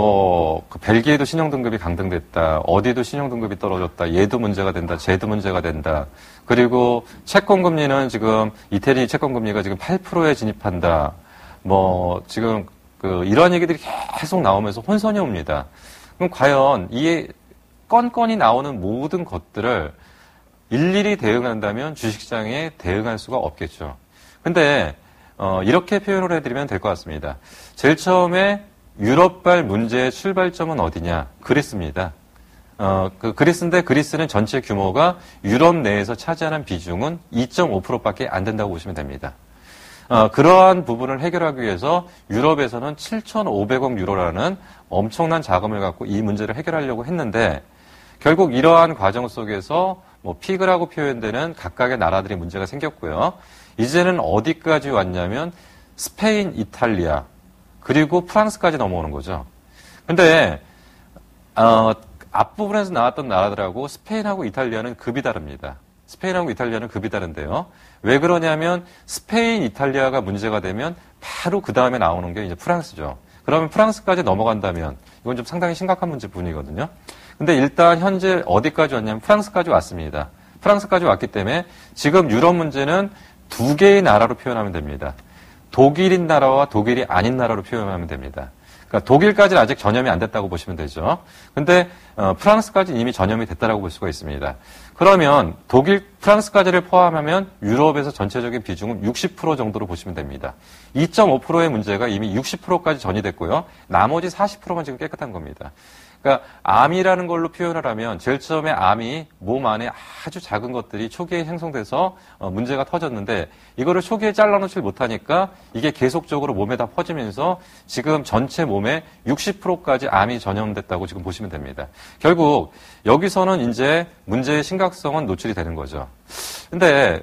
A: 벨기에도 신용등급이 강등됐다. 어디도 신용등급이 떨어졌다. 얘도 문제가 된다. 쟤도 문제가 된다. 그리고 채권금리는 지금 이태리 채권금리가 지금 8%에 진입한다. 지금 이런 얘기들이 계속 나오면서 혼선이 옵니다. 그럼 과연 이 건건이 나오는 모든 것들을 일일이 대응한다면 주식시장에 대응할 수가 없겠죠. 근데 이렇게 표현을 해드리면 될 것 같습니다. 제일 처음에 유럽발 문제의 출발점은 어디냐? 그리스입니다. 그리스인데 그리스는 전체 규모가 유럽 내에서 차지하는 비중은 2.5%밖에 안 된다고 보시면 됩니다. 그러한 부분을 해결하기 위해서 유럽에서는 7,500억 유로라는 엄청난 자금을 갖고 이 문제를 해결하려고 했는데 결국 이러한 과정 속에서 피그라고 표현되는 각각의 나라들이 문제가 생겼고요. 이제는 어디까지 왔냐면 스페인, 이탈리아, 그리고 프랑스까지 넘어오는 거죠. 근데 앞부분에서 나왔던 나라들하고 스페인하고 이탈리아는 급이 다릅니다. 스페인하고 이탈리아는 급이 다른데요. 왜 그러냐면 스페인, 이탈리아가 문제가 되면 바로 그 다음에 나오는 게 이제 프랑스죠. 그러면 프랑스까지 넘어간다면 이건 좀 상당히 심각한 문제뿐이거든요. 근데 일단 현재 어디까지 왔냐면 프랑스까지 왔습니다. 프랑스까지 왔기 때문에 지금 유럽 문제는 두 개의 나라로 표현하면 됩니다. 독일인 나라와 독일이 아닌 나라로 표현하면 됩니다. 그러니까 독일까지는 아직 전염이 안 됐다고 보시면 되죠. 근데 프랑스까지는 이미 전염이 됐다라고 볼 수가 있습니다. 그러면 프랑스까지를 포함하면 유럽에서 전체적인 비중은 60% 정도로 보시면 됩니다. 2.5%의 문제가 이미 60%까지 전이됐고요. 나머지 40%만 지금 깨끗한 겁니다. 그러니까 암이라는 걸로 표현을 하면 제일 처음에 암이 몸 안에 아주 작은 것들이 초기에 형성돼서 문제가 터졌는데 이거를 초기에 잘라놓지 못하니까 이게 계속적으로 몸에 다 퍼지면서 지금 전체 몸의 60%까지 암이 전염됐다고 지금 보시면 됩니다. 결국 여기서는 이제 문제의 심각성은 노출이 되는 거죠. 근데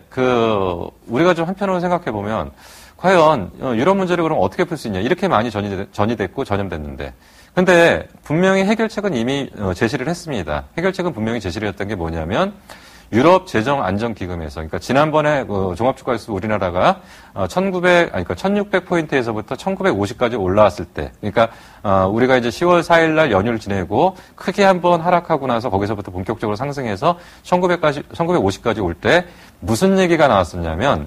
A: 우리가 좀 한편으로 생각해 보면 과연 이런 문제를 그럼 어떻게 풀 수 있냐? 이렇게 많이 전이됐고 전염됐는데. 근데 분명히 해결책은 이미 제시를 했습니다. 해결책은 분명히 제시를 했던 게 뭐냐면 유럽 재정안정기금에서, 그러니까 지난번에 종합주가지수 우리나라가 1600포인트에서부터 1950까지 올라왔을 때, 그러니까 우리가 이제 10월 4일 날 연휴를 지내고 크게 한번 하락하고 나서 거기서부터 본격적으로 상승해서 1950까지 올 때 무슨 얘기가 나왔었냐면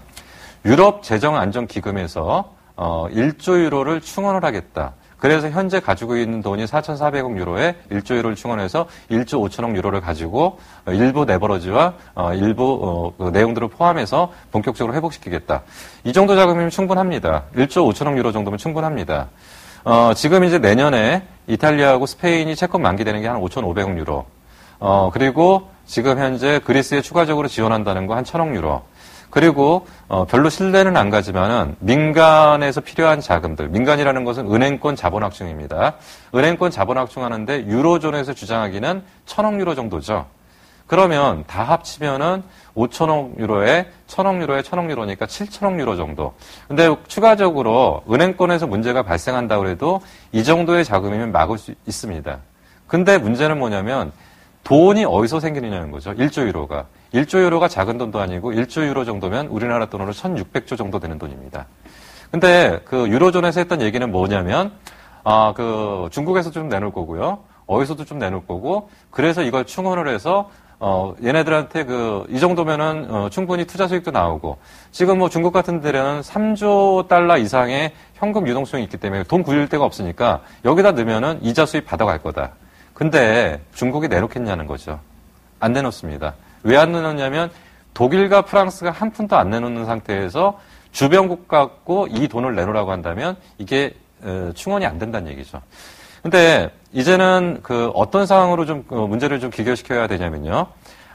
A: 유럽 재정안정기금에서 1조 유로를 충원을 하겠다. 그래서 현재 가지고 있는 돈이 4,400억 유로에 1조 유로를 충원해서 1조 5천억 유로를 가지고 일부 레버러지와 일부 내용들을 포함해서 본격적으로 회복시키겠다. 이 정도 자금이면 충분합니다. 1조 5천억 유로 정도면 충분합니다. 지금 이제 내년에 이탈리아하고 스페인이 채권 만기되는 게 한 5,500억 유로. 그리고 지금 현재 그리스에 추가적으로 지원한다는 거 한 1,000억 유로. 그리고 별로 신뢰는 안 가지만은 민간에서 필요한 자금들, 민간이라는 것은 은행권 자본확충입니다. 은행권 자본확충하는데 유로존에서 주장하기는 1,000억 유로 정도죠. 그러면 다 합치면은 5천억 유로에 1,000억 유로에 1,000억 유로니까 7천억 유로 정도. 근데 추가적으로 은행권에서 문제가 발생한다고 해도 이 정도의 자금이면 막을 수 있습니다. 근데 문제는 뭐냐면 돈이 어디서 생기느냐는 거죠. 1조 유로가. 1조 유로가 작은 돈도 아니고 1조 유로 정도면 우리나라 돈으로 1,600조 정도 되는 돈입니다. 근데 유로존에서 했던 얘기는 뭐냐면 중국에서 좀 내놓을 거고요. 어디서도 좀 내놓을 거고 그래서 이걸 충원을 해서 얘네들한테 이 정도면은 충분히 투자 수익도 나오고 지금 중국 같은 데는 3조 달러 이상의 현금 유동성이 있기 때문에 돈 굴릴 데가 없으니까 여기다 넣으면은 이자 수입 받아갈 거다. 근데 중국이 내놓겠냐는 거죠. 안 내놓습니다. 왜 안 내놓냐면 독일과 프랑스가 한 푼도 안 내놓는 상태에서 주변국 갖고 이 돈을 내놓으라고 한다면 이게 충원이 안 된다는 얘기죠. 근데 이제는 어떤 상황으로 좀 문제를 좀 기결시켜야 되냐면요.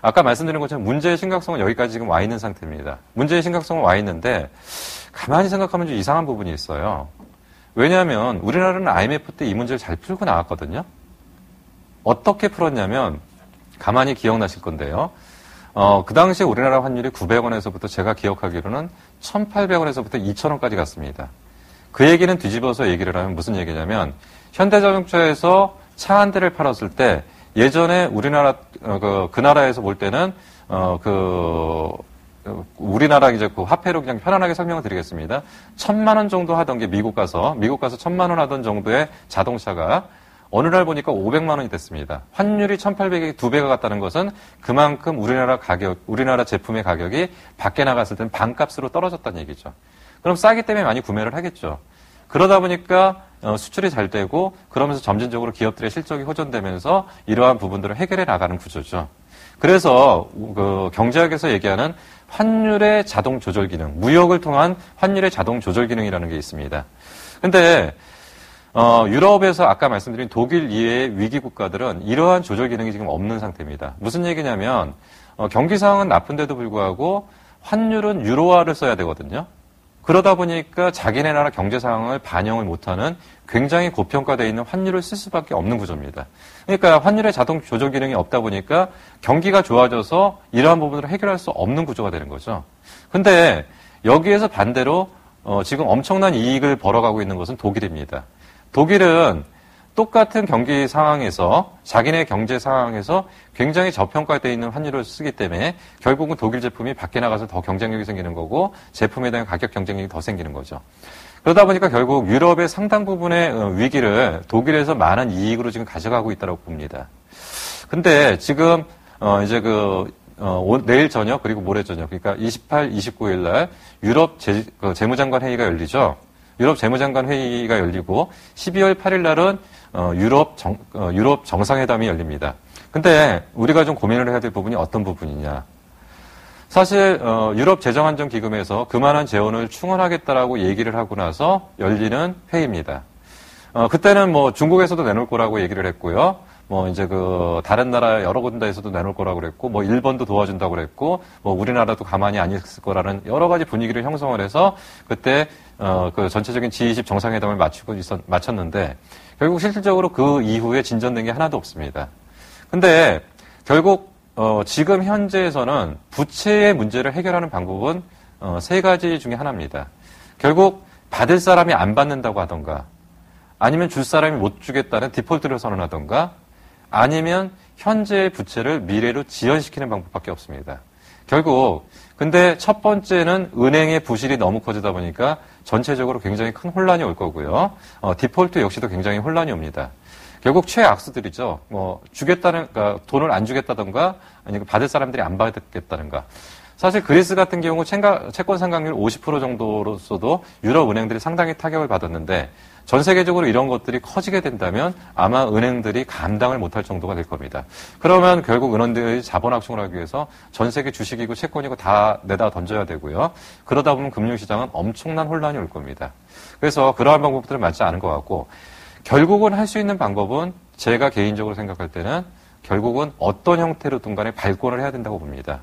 A: 아까 말씀드린 것처럼 문제의 심각성은 여기까지 지금 와 있는 상태입니다. 문제의 심각성은 와 있는데 가만히 생각하면 좀 이상한 부분이 있어요. 왜냐하면 우리나라는 IMF 때 이 문제를 잘 풀고 나왔거든요. 어떻게 풀었냐면 가만히 기억나실 건데요. 그 당시에 우리나라 환율이 900원에서부터 제가 기억하기로는 1,800원에서부터 2,000원까지 갔습니다. 그 얘기는 뒤집어서 얘기를 하면 무슨 얘기냐면 현대자동차에서 차 한 대를 팔았을 때 예전에 우리나라 그 나라에서 볼 때는 우리나라 이제 화폐로 그냥 편안하게 설명을 드리겠습니다. 1,000만 원 정도 하던 게 미국 가서 1,000만 원 하던 정도의 자동차가 어느 날 보니까 500만 원이 됐습니다. 환율이 1,800에 2배가 갔다는 것은 그만큼 우리나라 제품의 가격이 밖에 나갔을 때는 반값으로 떨어졌다는 얘기죠. 그럼 싸기 때문에 많이 구매를 하겠죠. 그러다 보니까 수출이 잘 되고 그러면서 점진적으로 기업들의 실적이 호전되면서 이러한 부분들을 해결해 나가는 구조죠. 그래서 경제학에서 얘기하는 환율의 자동 조절 기능, 무역을 통한 환율의 자동 조절 기능이라는 게 있습니다. 근데 유럽에서 아까 말씀드린 독일 이외의 위기 국가들은 이러한 조절 기능이 지금 없는 상태입니다. 무슨 얘기냐면 경기 상황은 나쁜데도 불구하고 환율은 유로화를 써야 되거든요. 그러다 보니까 자기네 나라 경제 상황을 반영을 못하는 굉장히 고평가되어 있는 환율을 쓸 수밖에 없는 구조입니다. 그러니까 환율의 자동 조절 기능이 없다 보니까 경기가 좋아져서 이러한 부분을 해결할 수 없는 구조가 되는 거죠. 근데 여기에서 반대로 지금 엄청난 이익을 벌어가고 있는 것은 독일입니다. 독일은 똑같은 경기 상황에서 자기네 경제 상황에서 굉장히 저평가되어 있는 환율을 쓰기 때문에 결국은 독일 제품이 밖에 나가서 더 경쟁력이 생기는 거고 제품에 대한 가격 경쟁력이 더 생기는 거죠. 그러다 보니까 결국 유럽의 상당 부분의 위기를 독일에서 많은 이익으로 지금 가져가고 있다고 봅니다. 근데 지금 이제 내일 저녁 그리고 모레 저녁 그러니까 28, 29일 날 유럽 재무장관 회의가 열리죠. 유럽 재무장관 회의가 열리고 12월 8일 날은 유럽 정상회담이 열립니다. 근데 우리가 좀 고민을 해야 될 부분이 어떤 부분이냐. 사실 유럽 재정안정기금에서 그만한 재원을 충원하겠다라고 얘기를 하고 나서 열리는 회의입니다. 그때는 뭐 중국에서도 내놓을 거라고 얘기를 했고요. 뭐 이제 다른 나라 여러 군데에서도 내놓을 거라고 그랬고, 뭐 일본도 도와준다고 그랬고, 뭐 우리나라도 가만히 안 있을 거라는 여러 가지 분위기를 형성을 해서 그때 전체적인 G20 정상회담을 마쳤는데 결국 실질적으로 그 이후에 진전된 게 하나도 없습니다. 근데 결국 지금 현재에서는 부채의 문제를 해결하는 방법은 세 가지 중에 하나입니다. 결국 받을 사람이 안 받는다고 하던가, 아니면 줄 사람이 못 주겠다는 디폴트를 선언하던가, 아니면 현재의 부채를 미래로 지연시키는 방법밖에 없습니다. 결국 근데 첫 번째는 은행의 부실이 너무 커지다 보니까 전체적으로 굉장히 큰 혼란이 올 거고요. 디폴트 역시도 굉장히 혼란이 옵니다. 결국 최악수들이죠. 그러니까 돈을 안 주겠다던가, 아니면 받을 사람들이 안 받겠다던가. 사실 그리스 같은 경우 채권 상각률 50% 정도로서도 유럽 은행들이 상당히 타격을 받았는데 전 세계적으로 이런 것들이 커지게 된다면 아마 은행들이 감당을 못할 정도가 될 겁니다. 그러면 결국 은행들이 자본 확충을 하기 위해서 전 세계 주식이고 채권이고 다 내다 던져야 되고요. 그러다 보면 금융시장은 엄청난 혼란이 올 겁니다. 그래서 그러한 방법들은 맞지 않은 것 같고, 결국은 할 수 있는 방법은 제가 개인적으로 생각할 때는 결국은 어떤 형태로든 간에 발권을 해야 된다고 봅니다.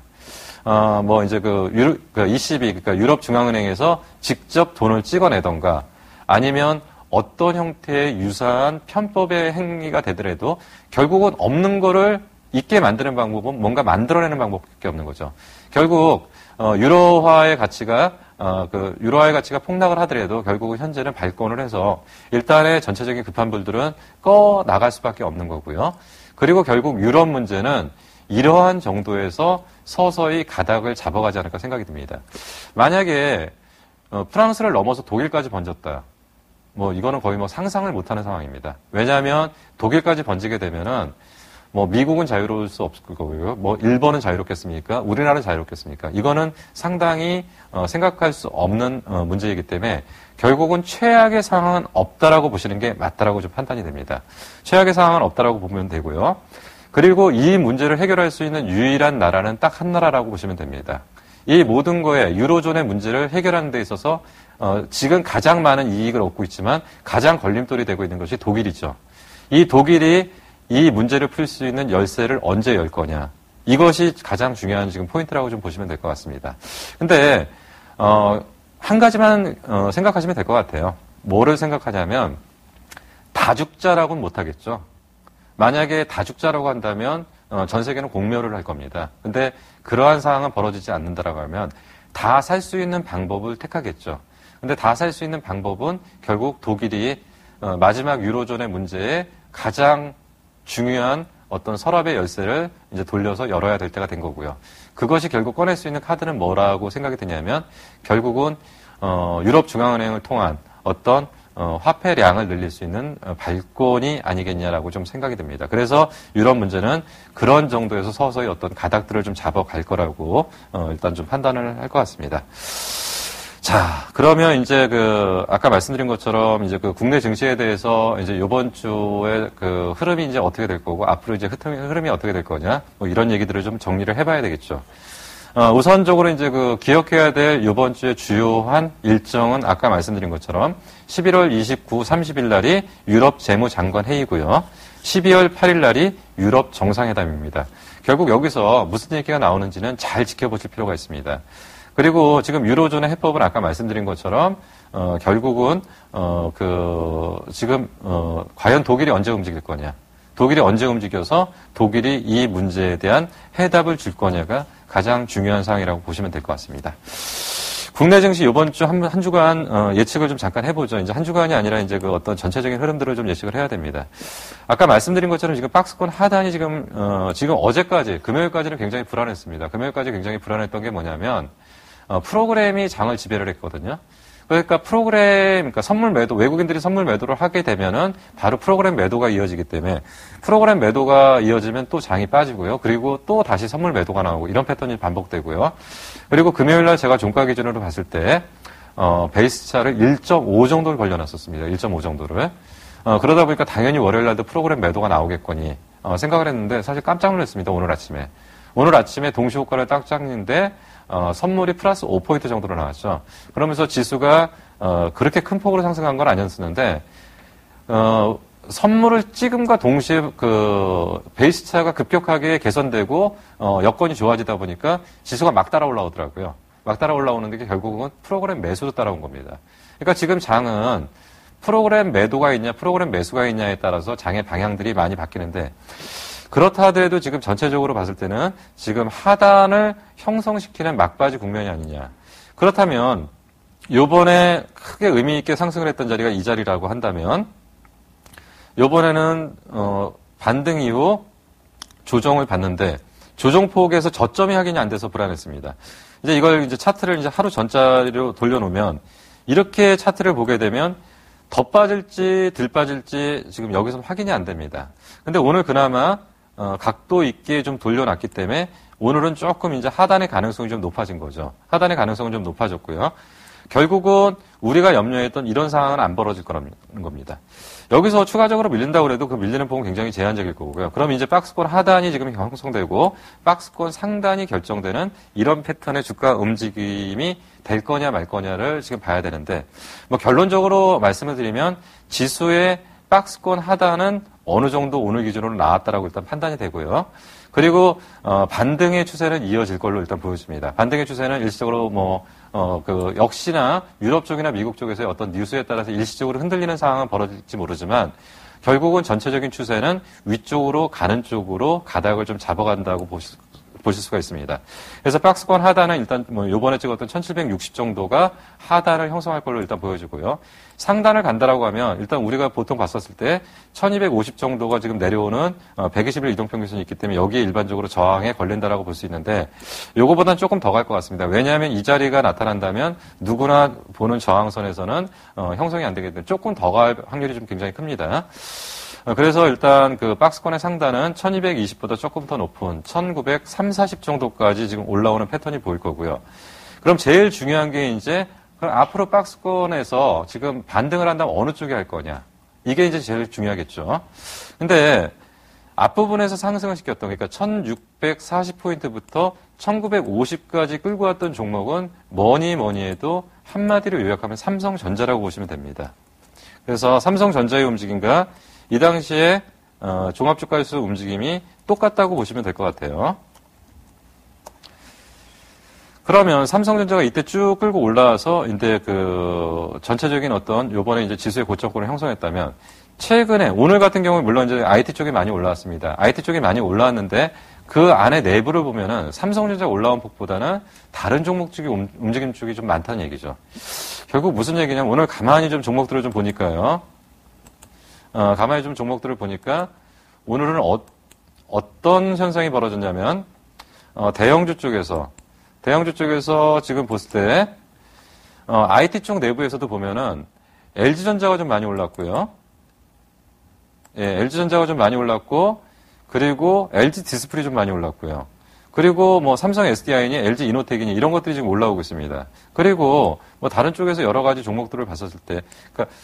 A: ECB, 그러니까 유럽 중앙은행에서 직접 돈을 찍어내던가, 아니면 어떤 형태의 유사한 편법의 행위가 되더라도 결국은 없는 거를 있게 만드는 방법은 뭔가 만들어내는 방법밖에 없는 거죠. 결국 유로화의 가치가 폭락을 하더라도 결국은 현재는 발권을 해서 일단의 전체적인 급한 불들은 꺼 나갈 수밖에 없는 거고요. 그리고 결국 유럽 문제는 이러한 정도에서 서서히 가닥을 잡아가지 않을까 생각이 듭니다. 만약에 프랑스를 넘어서 독일까지 번졌다. 이거는 거의 상상을 못하는 상황입니다. 왜냐하면 독일까지 번지게 되면은 미국은 자유로울 수 없을 거고요. 일본은 자유롭겠습니까? 우리나라는 자유롭겠습니까? 이거는 상당히 생각할 수 없는 문제이기 때문에 결국은 최악의 상황은 없다라고 보시는 게 맞다라고 좀 판단이 됩니다. 최악의 상황은 없다라고 보면 되고요. 그리고 이 문제를 해결할 수 있는 유일한 나라는 딱 한 나라라고 보시면 됩니다. 이 모든 거에 유로존의 문제를 해결하는 데 있어서 지금 가장 많은 이익을 얻고 있지만 가장 걸림돌이 되고 있는 것이 독일이죠. 이 독일이 이 문제를 풀 수 있는 열쇠를 언제 열 거냐. 이것이 가장 중요한 지금 포인트라고 좀 보시면 될 것 같습니다. 근데 한 가지만 생각하시면 될 것 같아요. 뭐를 생각하냐면 다죽자라고는 못하겠죠. 만약에 다죽자라고 한다면 전 세계는 공멸을 할 겁니다. 근데 그러한 상황은 벌어지지 않는다라고 하면 다 살 수 있는 방법을 택하겠죠. 근데 다 살 수 있는 방법은 결국 독일이 마지막 유로존의 문제에 가장 중요한 어떤 서랍의 열쇠를 이제 돌려서 열어야 될 때가 된 거고요. 그것이 결국 꺼낼 수 있는 카드는 뭐라고 생각이 드냐면 결국은 유럽 중앙은행을 통한 어떤 화폐량을 늘릴 수 있는 발권이 아니겠냐라고 좀 생각이 듭니다. 그래서 유럽 문제는 그런 정도에서 서서히 어떤 가닥들을 좀 잡아갈 거라고 일단 좀 판단을 할 것 같습니다. 자, 그러면 이제 아까 말씀드린 것처럼 이제 국내 증시에 대해서 이제 이번 주에 흐름이 이제 어떻게 될 거고 앞으로 이제 흐름이 어떻게 될 거냐 이런 얘기들을 좀 정리를 해봐야 되겠죠. 우선적으로 이제 기억해야 될 이번 주의 주요한 일정은 아까 말씀드린 것처럼 11월 29, 30일 날이 유럽 재무장관 회의고요. 12월 8일 날이 유럽 정상회담입니다. 결국 여기서 무슨 얘기가 나오는지는 잘 지켜보실 필요가 있습니다. 그리고 지금 유로존의 해법은 아까 말씀드린 것처럼 결국은 지금 과연 독일이 언제 움직일 거냐, 독일이 언제 움직여서 독일이 이 문제에 대한 해답을 줄 거냐가 가장 중요한 사항이라고 보시면 될 것 같습니다. 국내 증시 이번 주 한 주간 예측을 좀 잠깐 해보죠. 이제 한 주간이 아니라 이제 어떤 전체적인 흐름들을 좀 예측을 해야 됩니다. 아까 말씀드린 것처럼 지금 박스권 하단이 지금 어제까지 금요일까지는 굉장히 불안했습니다. 금요일까지 굉장히 불안했던 게 뭐냐면 프로그램이 장을 지배를 했거든요. 그러니까 그러니까 선물 매도, 외국인들이 선물 매도를 하게 되면은 바로 프로그램 매도가 이어지기 때문에 프로그램 매도가 이어지면 또 장이 빠지고요. 그리고 또 다시 선물 매도가 나오고 이런 패턴이 반복되고요. 그리고 금요일 날 제가 종가 기준으로 봤을 때, 베이스차를 1.5 정도를 걸려놨었습니다. 1.5 정도를. 그러다 보니까 당연히 월요일 날도 프로그램 매도가 나오겠거니, 생각을 했는데 사실 깜짝 놀랐습니다. 오늘 아침에. 오늘 아침에 동시효과를 딱 잡는데, 선물이 플러스 5포인트 정도로 나왔죠. 그러면서 지수가 그렇게 큰 폭으로 상승한 건 아니었었는데 선물을 찍음과 동시에 베이스차가 급격하게 개선되고 여건이 좋아지다 보니까 지수가 막 따라 올라오더라고요. 막 따라 올라오는 게 결국은 프로그램 매수도 따라온 겁니다. 그러니까 지금 장은 프로그램 매도가 있냐, 프로그램 매수가 있냐에 따라서 장의 방향들이 많이 바뀌는데, 그렇다 하더라도 지금 전체적으로 봤을 때는 지금 하단을 형성시키는 막바지 국면이 아니냐. 그렇다면 요번에 크게 의미 있게 상승을 했던 자리가 이 자리라고 한다면 요번에는 반등 이후 조정을 받는데 조정폭에서 저점이 확인이 안 돼서 불안했습니다. 이제 이걸 이제 차트를 이제 하루 전자리로 돌려놓으면 이렇게 차트를 보게 되면 더 빠질지 덜 빠질지 지금 여기서 확인이 안 됩니다. 근데 오늘 그나마 각도 있게 좀 돌려놨기 때문에 오늘은 조금 이제 하단의 가능성이 좀 높아진 거죠. 하단의 가능성은 좀 높아졌고요. 결국은 우리가 염려했던 이런 상황은 안 벌어질 거라는 겁니다. 여기서 추가적으로 밀린다고 해도 그 밀리는 폭은 굉장히 제한적일 거고요. 그럼 이제 박스권 하단이 지금 형성되고 박스권 상단이 결정되는 이런 패턴의 주가 움직임이 될 거냐 말 거냐를 지금 봐야 되는데, 뭐 결론적으로 말씀을 드리면 지수의 박스권 하단은 어느 정도 오늘 기준으로 나왔다라고 일단 판단이 되고요. 그리고 반등의 추세는 이어질 걸로 일단 보여집니다. 반등의 추세는 일시적으로 역시나 유럽 쪽이나 미국 쪽에서의 어떤 뉴스에 따라서 일시적으로 흔들리는 상황은 벌어질지 모르지만 결국은 전체적인 추세는 위쪽으로 가는 쪽으로 가닥을 좀 잡아간다고 보실 수가 있습니다. 그래서 박스권 하단은 일단 요번에 찍었던 1760 정도가 하단을 형성할 걸로 일단 보여지고요. 상단을 간다라고 하면 일단 우리가 보통 봤었을 때 1250 정도가 지금 내려오는 120일 이동평균선이 있기 때문에 여기에 일반적으로 저항에 걸린다라고 볼 수 있는데 요거보다는 조금 더 갈 것 같습니다. 왜냐하면 이 자리가 나타난다면 누구나 보는 저항선에서는 형성이 안 되기 때문에 조금 더 갈 확률이 좀 굉장히 큽니다. 그래서 일단 그 박스권의 상단은 1220보다 조금 더 높은 1930, 40 정도까지 지금 올라오는 패턴이 보일 거고요. 그럼 제일 중요한 게 이제 그럼 앞으로 박스권에서 지금 반등을 한다면 어느 쪽에 할 거냐. 이게 이제 제일 중요하겠죠. 근데 앞부분에서 상승을 시켰던, 그러니까 1640포인트부터 1950까지 끌고 왔던 종목은 뭐니 해도 한마디로 요약하면 삼성전자라고 보시면 됩니다. 그래서 삼성전자의 움직임과 이 당시에 종합주가지수 움직임이 똑같다고 보시면 될 것 같아요. 그러면 삼성전자가 이때 쭉 끌고 올라와서 이제 그 전체적인 어떤 요번에 이제 지수의 고점권을 형성했다면 최근에 오늘 같은 경우는 물론 이제 IT 쪽이 많이 올라왔습니다. IT 쪽이 많이 올라왔는데 그 안에 내부를 보면은 삼성전자 올라온 폭보다는 다른 종목 쪽이 움직임 쪽이 좀 많다는 얘기죠. 결국 무슨 얘기냐면 오늘 가만히 좀 종목들을 좀 보니까요. 가만히 좀 종목들을 보니까 오늘은 어떤 현상이 벌어졌냐면 대형주 쪽에서 지금 봤을 때 IT 쪽 내부에서도 보면은 LG전자가 좀 많이 올랐고요. 예, LG전자가 좀 많이 올랐고 그리고 LG 디스플이 좀 많이 올랐고요. 그리고 뭐 삼성 SDI니 LG 이노텍이니 이런 것들이 지금 올라오고 있습니다. 그리고 뭐 다른 쪽에서 여러 가지 종목들을 봤었을 때 그러니까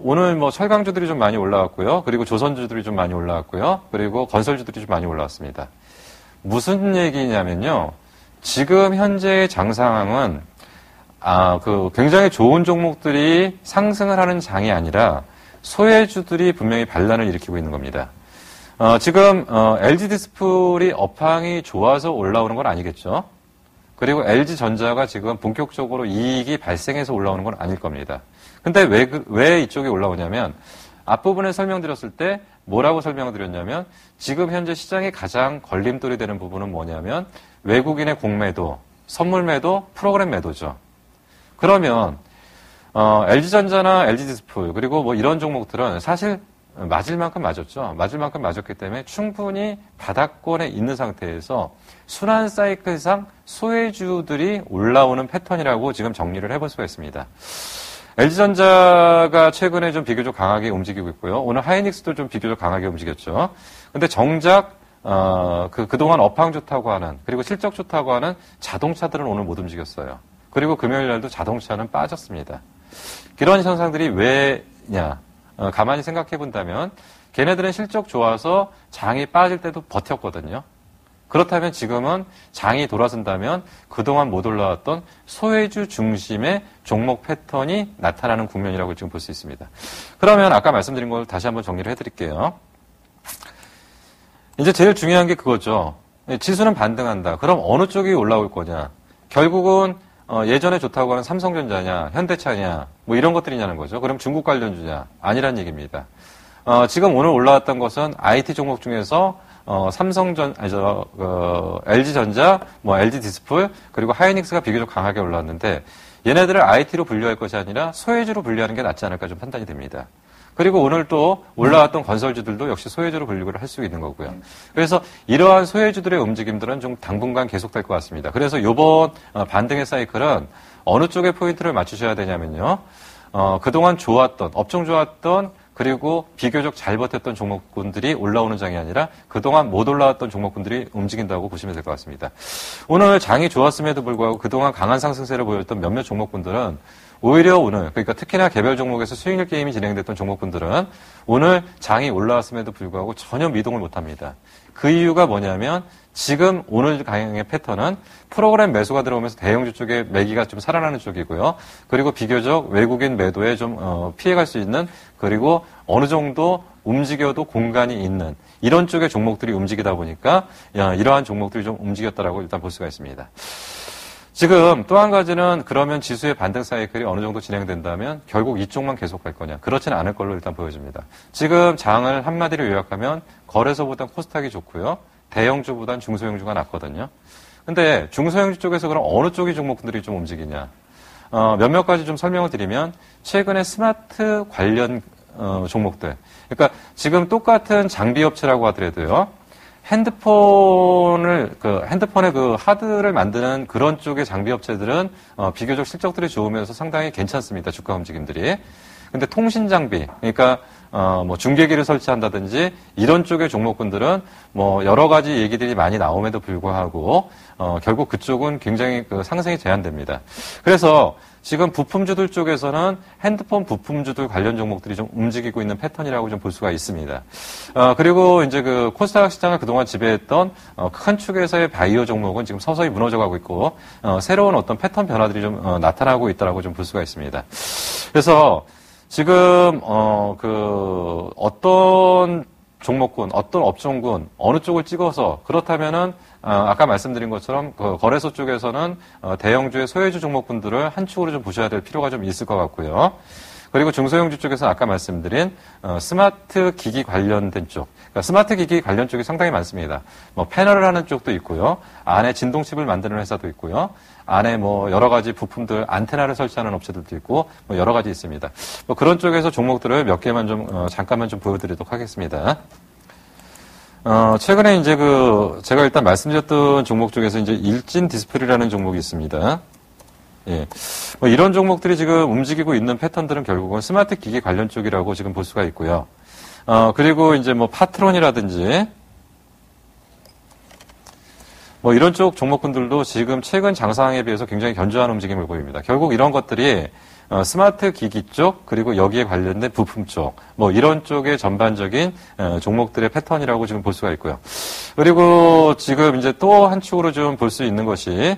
A: 오늘 뭐 철강주들이 좀 많이 올라왔고요. 그리고 조선주들이 좀 많이 올라왔고요. 그리고 건설주들이 좀 많이 올라왔습니다. 무슨 얘기냐면요. 지금 현재의 장 상황은 굉장히 좋은 종목들이 상승을 하는 장이 아니라 소외주들이 분명히 반란을 일으키고 있는 겁니다. 지금 LG 디스플이 업황이 좋아서 올라오는 건 아니겠죠. 그리고 LG전자가 지금 본격적으로 이익이 발생해서 올라오는 건 아닐 겁니다. 근데 왜 이쪽이 올라오냐면 앞부분에 설명드렸을 때 뭐라고 설명드렸냐면 지금 현재 시장에 가장 걸림돌이 되는 부분은 뭐냐면 외국인의 공매도, 선물 매도, 프로그램 매도죠. 그러면 LG전자나 LG디스플 그리고 뭐 이런 종목들은 사실 맞을 만큼 맞았죠. 맞을 만큼 맞았기 때문에 충분히 바닥권에 있는 상태에서 순환 사이클상 소외주들이 올라오는 패턴이라고 지금 정리를 해볼 수가 있습니다. LG전자가 최근에 좀 비교적 강하게 움직이고 있고요. 오늘 하이닉스도 좀 비교적 강하게 움직였죠. 근데 정작 그동안 업황 좋다고 하는 그리고 실적 좋다고 하는 자동차들은 오늘 못 움직였어요. 그리고 금요일 날도 자동차는 빠졌습니다. 이런 현상들이 왜냐? 가만히 생각해 본다면 걔네들은 실적 좋아서 장이 빠질 때도 버텼거든요. 그렇다면 지금은 장이 돌아선다면 그동안 못 올라왔던 소외주 중심의 종목 패턴이 나타나는 국면이라고 지금 볼 수 있습니다. 그러면 아까 말씀드린 걸 다시 한번 정리를 해드릴게요. 이제 제일 중요한 게 그거죠. 지수는 반등한다. 그럼 어느 쪽이 올라올 거냐? 결국은 예전에 좋다고 하는 삼성전자냐, 현대차냐, 뭐 이런 것들이냐는 거죠. 그럼 중국 관련주냐? 아니란 얘기입니다. 지금 오늘 올라왔던 것은 IT 종목 중에서 LG전자, 뭐 LG디스플, 그리고 하이닉스가 비교적 강하게 올라왔는데 얘네들을 IT로 분류할 것이 아니라 소외주로 분류하는 게 낫지 않을까 좀 판단이 됩니다. 그리고 오늘 또 올라왔던 건설주들도 역시 소외주로 분류를 할 수 있는 거고요. 그래서 이러한 소외주들의 움직임들은 좀 당분간 계속될 것 같습니다. 그래서 이번 반등의 사이클은 어느 쪽에 포인트를 맞추셔야 되냐면요. 그동안 좋았던, 업종 좋았던 그리고 비교적 잘 버텼던 종목군들이 올라오는 장이 아니라 그동안 못 올라왔던 종목군들이 움직인다고 보시면 될 것 같습니다. 오늘 장이 좋았음에도 불구하고 그동안 강한 상승세를 보였던 몇몇 종목군들은 오히려 오늘, 그러니까 특히나 개별 종목에서 수익률 게임이 진행됐던 종목군들은 오늘 장이 올라왔음에도 불구하고 전혀 미동을 못합니다. 그 이유가 뭐냐면 지금 오늘 강의 패턴은 프로그램 매수가 들어오면서 대형주 쪽에 매기가 좀 살아나는 쪽이고요. 그리고 비교적 외국인 매도에 좀 피해갈 수 있는 그리고 어느 정도 움직여도 공간이 있는 이런 쪽의 종목들이 움직이다 보니까 이러한 종목들이 좀 움직였다라고 일단 볼 수가 있습니다. 지금 또 한 가지는 그러면 지수의 반등 사이클이 어느 정도 진행된다면 결국 이쪽만 계속 갈 거냐. 그렇지는 않을 걸로 일단 보여집니다. 지금 장을 한마디로 요약하면 거래소보단 코스닥이 좋고요. 대형주보단 중소형주가 낫거든요. 근데 중소형주 쪽에서 그럼 어느 쪽의 종목들이 좀 움직이냐. 몇몇 가지 좀 설명을 드리면 최근에 스마트 관련 종목들. 그러니까 지금 똑같은 장비 업체라고 하더라도요. 핸드폰의 그 하드를 만드는 그런 쪽의 장비 업체들은 비교적 실적들이 좋으면서 상당히 괜찮습니다. 주가 움직임들이. 근데 통신 장비, 그러니까 뭐 중계기를 설치한다든지 이런 쪽의 종목군들은 뭐 여러 가지 얘기들이 많이 나옴에도 불구하고 결국 그쪽은 굉장히 그 상승이 제한됩니다. 그래서 지금 부품주들 쪽에서는 핸드폰 부품주들 관련 종목들이 좀 움직이고 있는 패턴이라고 좀 볼 수가 있습니다. 그리고 이제 그 코스닥 시장을 그동안 지배했던 큰 축에서의 바이오 종목은 지금 서서히 무너져가고 있고 새로운 어떤 패턴 변화들이 좀 나타나고 있다라고 좀 볼 수가 있습니다. 그래서 지금 어떤 종목군, 어떤 업종군, 어느 쪽을 찍어서 그렇다면은 아까 말씀드린 것처럼 그 거래소 쪽에서는 대형주의 소외주 종목군들을 한 축으로 좀 보셔야 될 필요가 좀 있을 것 같고요. 그리고 중소형주 쪽에서는 아까 말씀드린 스마트 기기 관련된 쪽, 그러니까 스마트 기기 관련 쪽이 상당히 많습니다. 뭐 패널을 하는 쪽도 있고요, 안에 진동칩을 만드는 회사도 있고요, 안에 뭐 여러 가지 부품들 안테나를 설치하는 업체들도 있고 뭐 여러 가지 있습니다. 뭐 그런 쪽에서 종목들을 몇 개만 좀 잠깐만 좀 보여드리도록 하겠습니다. 최근에 이제 제가 일단 말씀드렸던 종목 중에서 이제 일진 디스플레이라는 종목이 있습니다. 예. 뭐 이런 종목들이 지금 움직이고 있는 패턴들은 결국은 스마트 기기 관련 쪽이라고 지금 볼 수가 있고요. 그리고 이제 뭐 파트론이라든지 뭐 이런 쪽 종목군들도 지금 최근 장상에 비해서 굉장히 견조한 움직임을 보입니다. 결국 이런 것들이 스마트 기기 쪽, 그리고 여기에 관련된 부품 쪽, 뭐 이런 쪽의 전반적인 종목들의 패턴이라고 지금 볼 수가 있고요. 그리고 지금 이제 또 한 축으로 좀 볼 수 있는 것이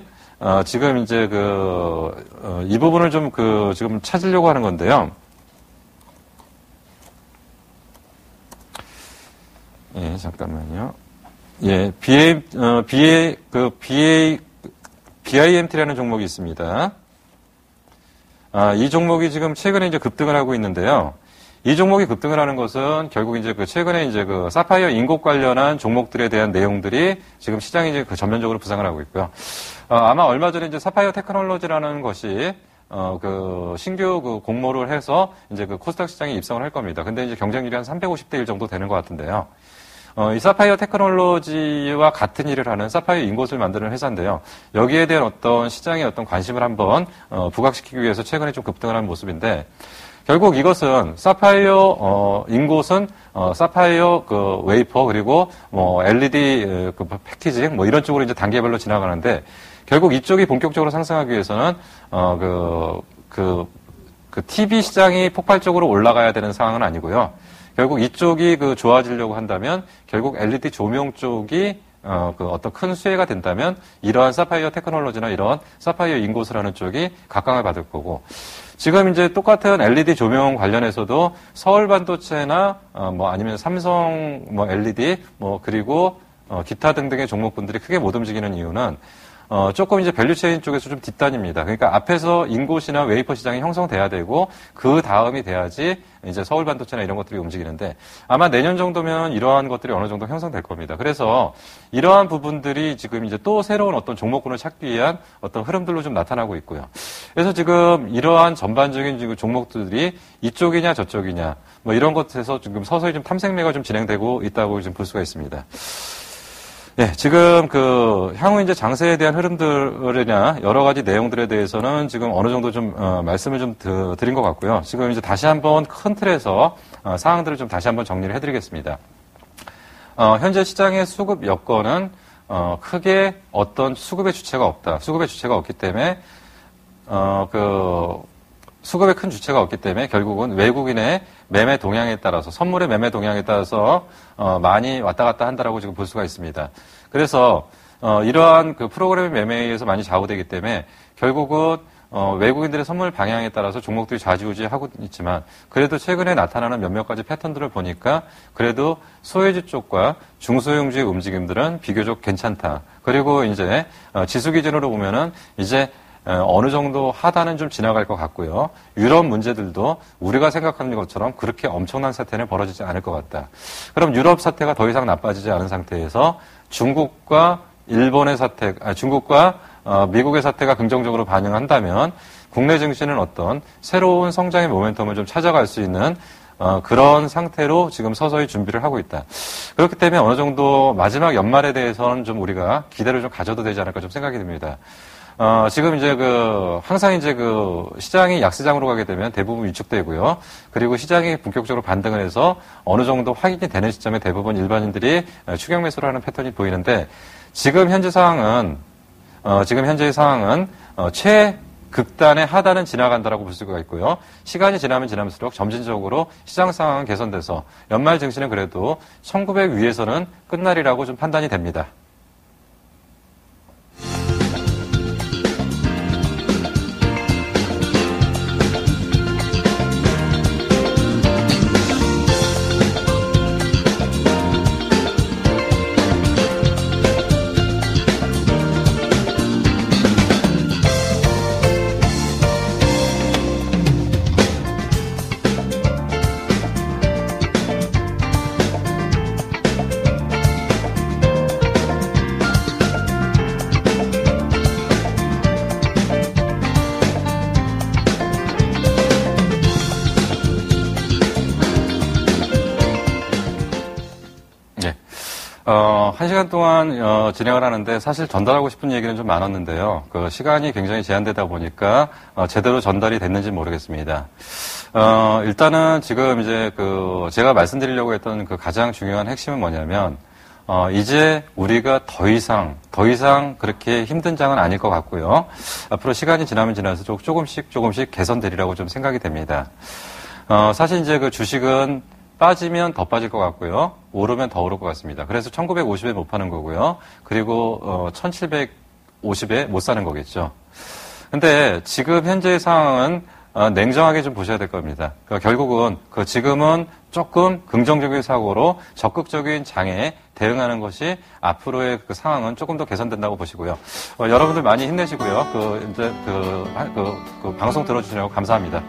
A: 지금 이제 이 부분을 좀 지금 찾으려고 하는 건데요. 예, 잠깐만요. 예, BIMT라는 종목이 있습니다. 이 종목이 지금 최근에 이제 급등을 하고 있는데요. 이 종목이 급등을 하는 것은 결국 이제 최근에 이제 사파이어 인곡 관련한 종목들에 대한 내용들이 지금 시장이 이제 전면적으로 부상을 하고 있고요. 아마 얼마 전에 이제 사파이어 테크놀로지라는 것이 신규 공모를 해서 이제 코스닥 시장에 입성을 할 겁니다. 근데 이제 경쟁률이 한 350대 1 정도 되는 것 같은데요. 이 사파이어 테크놀로지와 같은 일을 하는 사파이어 인곳을 만드는 회사인데요. 여기에 대한 어떤 시장의 어떤 관심을 한번 부각시키기 위해서 최근에 좀 급등을 한 모습인데, 결국 이것은 사파이어 인곳은 사파이어 웨이퍼, 그리고 뭐 LED 패키징 뭐 이런 쪽으로 이제 단계별로 지나가는데, 결국 이쪽이 본격적으로 상승하기 위해서는 TV 시장이 폭발적으로 올라가야 되는 상황은 아니고요. 결국 이쪽이 좋아지려고 한다면 결국 LED 조명 쪽이 어떤 큰 수혜가 된다면 이러한 사파이어 테크놀로지나 이런 사파이어 인곳을 하는 쪽이 각광을 받을 거고, 지금 이제 똑같은 LED 조명 관련해서도 서울 반도체나 뭐 아니면 삼성 뭐 LED 뭐 그리고 기타 등등의 종목분들이 크게 못 움직이는 이유는 조금 이제 밸류체인 쪽에서 좀 뒷단입니다. 그러니까 앞에서 인곳이나 웨이퍼 시장이 형성돼야 되고 그 다음이 돼야지 이제 서울 반도체나 이런 것들이 움직이는데, 아마 내년 정도면 이러한 것들이 어느 정도 형성될 겁니다. 그래서 이러한 부분들이 지금 이제 또 새로운 어떤 종목군을 찾기 위한 어떤 흐름들로 좀 나타나고 있고요. 그래서 지금 이러한 전반적인 지금 종목들이 이쪽이냐 저쪽이냐 뭐 이런 것에서 지금 서서히 좀 탐색매가 좀 진행되고 있다고 지금 볼 수가 있습니다. 예, 지금 향후 이제 장세에 대한 흐름들이나 여러 가지 내용들에 대해서는 지금 어느 정도 좀 말씀을 좀 드린 것 같고요. 지금 이제 다시 한번 큰 틀에서 사항들을 좀 다시 한번 정리를 해드리겠습니다. 현재 시장의 수급 여건은 크게 어떤 수급의 주체가 없다. 수급의 주체가 없기 때문에 수급의 큰 주체가 없기 때문에 결국은 외국인의 매매 동향에 따라서, 선물의 매매 동향에 따라서 많이 왔다 갔다 한다라고 지금 볼 수가 있습니다. 그래서 이러한 프로그램의 매매에 의해서 많이 좌우되기 때문에 결국은 외국인들의 선물 방향에 따라서 종목들이 좌지우지하고 있지만, 그래도 최근에 나타나는 몇몇 가지 패턴들을 보니까 그래도 소외주 쪽과 중소형주의 움직임들은 비교적 괜찮다. 그리고 이제 지수 기준으로 보면은 이제 어느 정도 하단은 좀 지나갈 것 같고요. 유럽 문제들도 우리가 생각하는 것처럼 그렇게 엄청난 사태는 벌어지지 않을 것 같다. 그럼 유럽 사태가 더 이상 나빠지지 않은 상태에서 중국과 일본의 사태, 중국과 미국의 사태가 긍정적으로 반영한다면 국내 증시는 어떤 새로운 성장의 모멘텀을 좀 찾아갈 수 있는 그런 상태로 지금 서서히 준비를 하고 있다. 그렇기 때문에 어느 정도 마지막 연말에 대해서는 좀 우리가 기대를 좀 가져도 되지 않을까 좀 생각이 듭니다. 지금 이제 항상 이제 시장이 약세장으로 가게 되면 대부분 위축되고요. 그리고 시장이 본격적으로 반등을 해서 어느 정도 확인이 되는 시점에 대부분 일반인들이 추격 매수를 하는 패턴이 보이는데, 지금 현재 상황은 최극단의 하단은 지나간다라고 볼 수가 있고요. 시간이 지나면 지나면서록 점진적으로 시장 상황은 개선돼서 연말 증시는 그래도 1900 위에서는 끝날이라고 좀 판단이 됩니다. 한 시간 동안 진행을 하는데 사실 전달하고 싶은 얘기는 좀 많았는데요. 시간이 굉장히 제한되다 보니까 제대로 전달이 됐는지 모르겠습니다. 일단은 지금 이제 제가 말씀드리려고 했던 가장 중요한 핵심은 뭐냐면 이제 우리가 더 이상 그렇게 힘든 장은 아닐 것 같고요. 앞으로 시간이 지나면 지날수록 조금씩 개선되리라고 좀 생각이 됩니다. 사실 이제 그 주식은 빠지면 더 빠질 것 같고요. 오르면 더 오를 것 같습니다. 그래서 1950에 못 파는 거고요. 그리고 1750에 못 사는 거겠죠. 근데 지금 현재의 상황은 냉정하게 좀 보셔야 될 겁니다. 그러니까 결국은 지금은 조금 긍정적인 사고로 적극적인 장애에 대응하는 것이 앞으로의 그 상황은 조금 더 개선된다고 보시고요. 여러분들 많이 힘내시고요. 이제 방송 들어주시려고 감사합니다.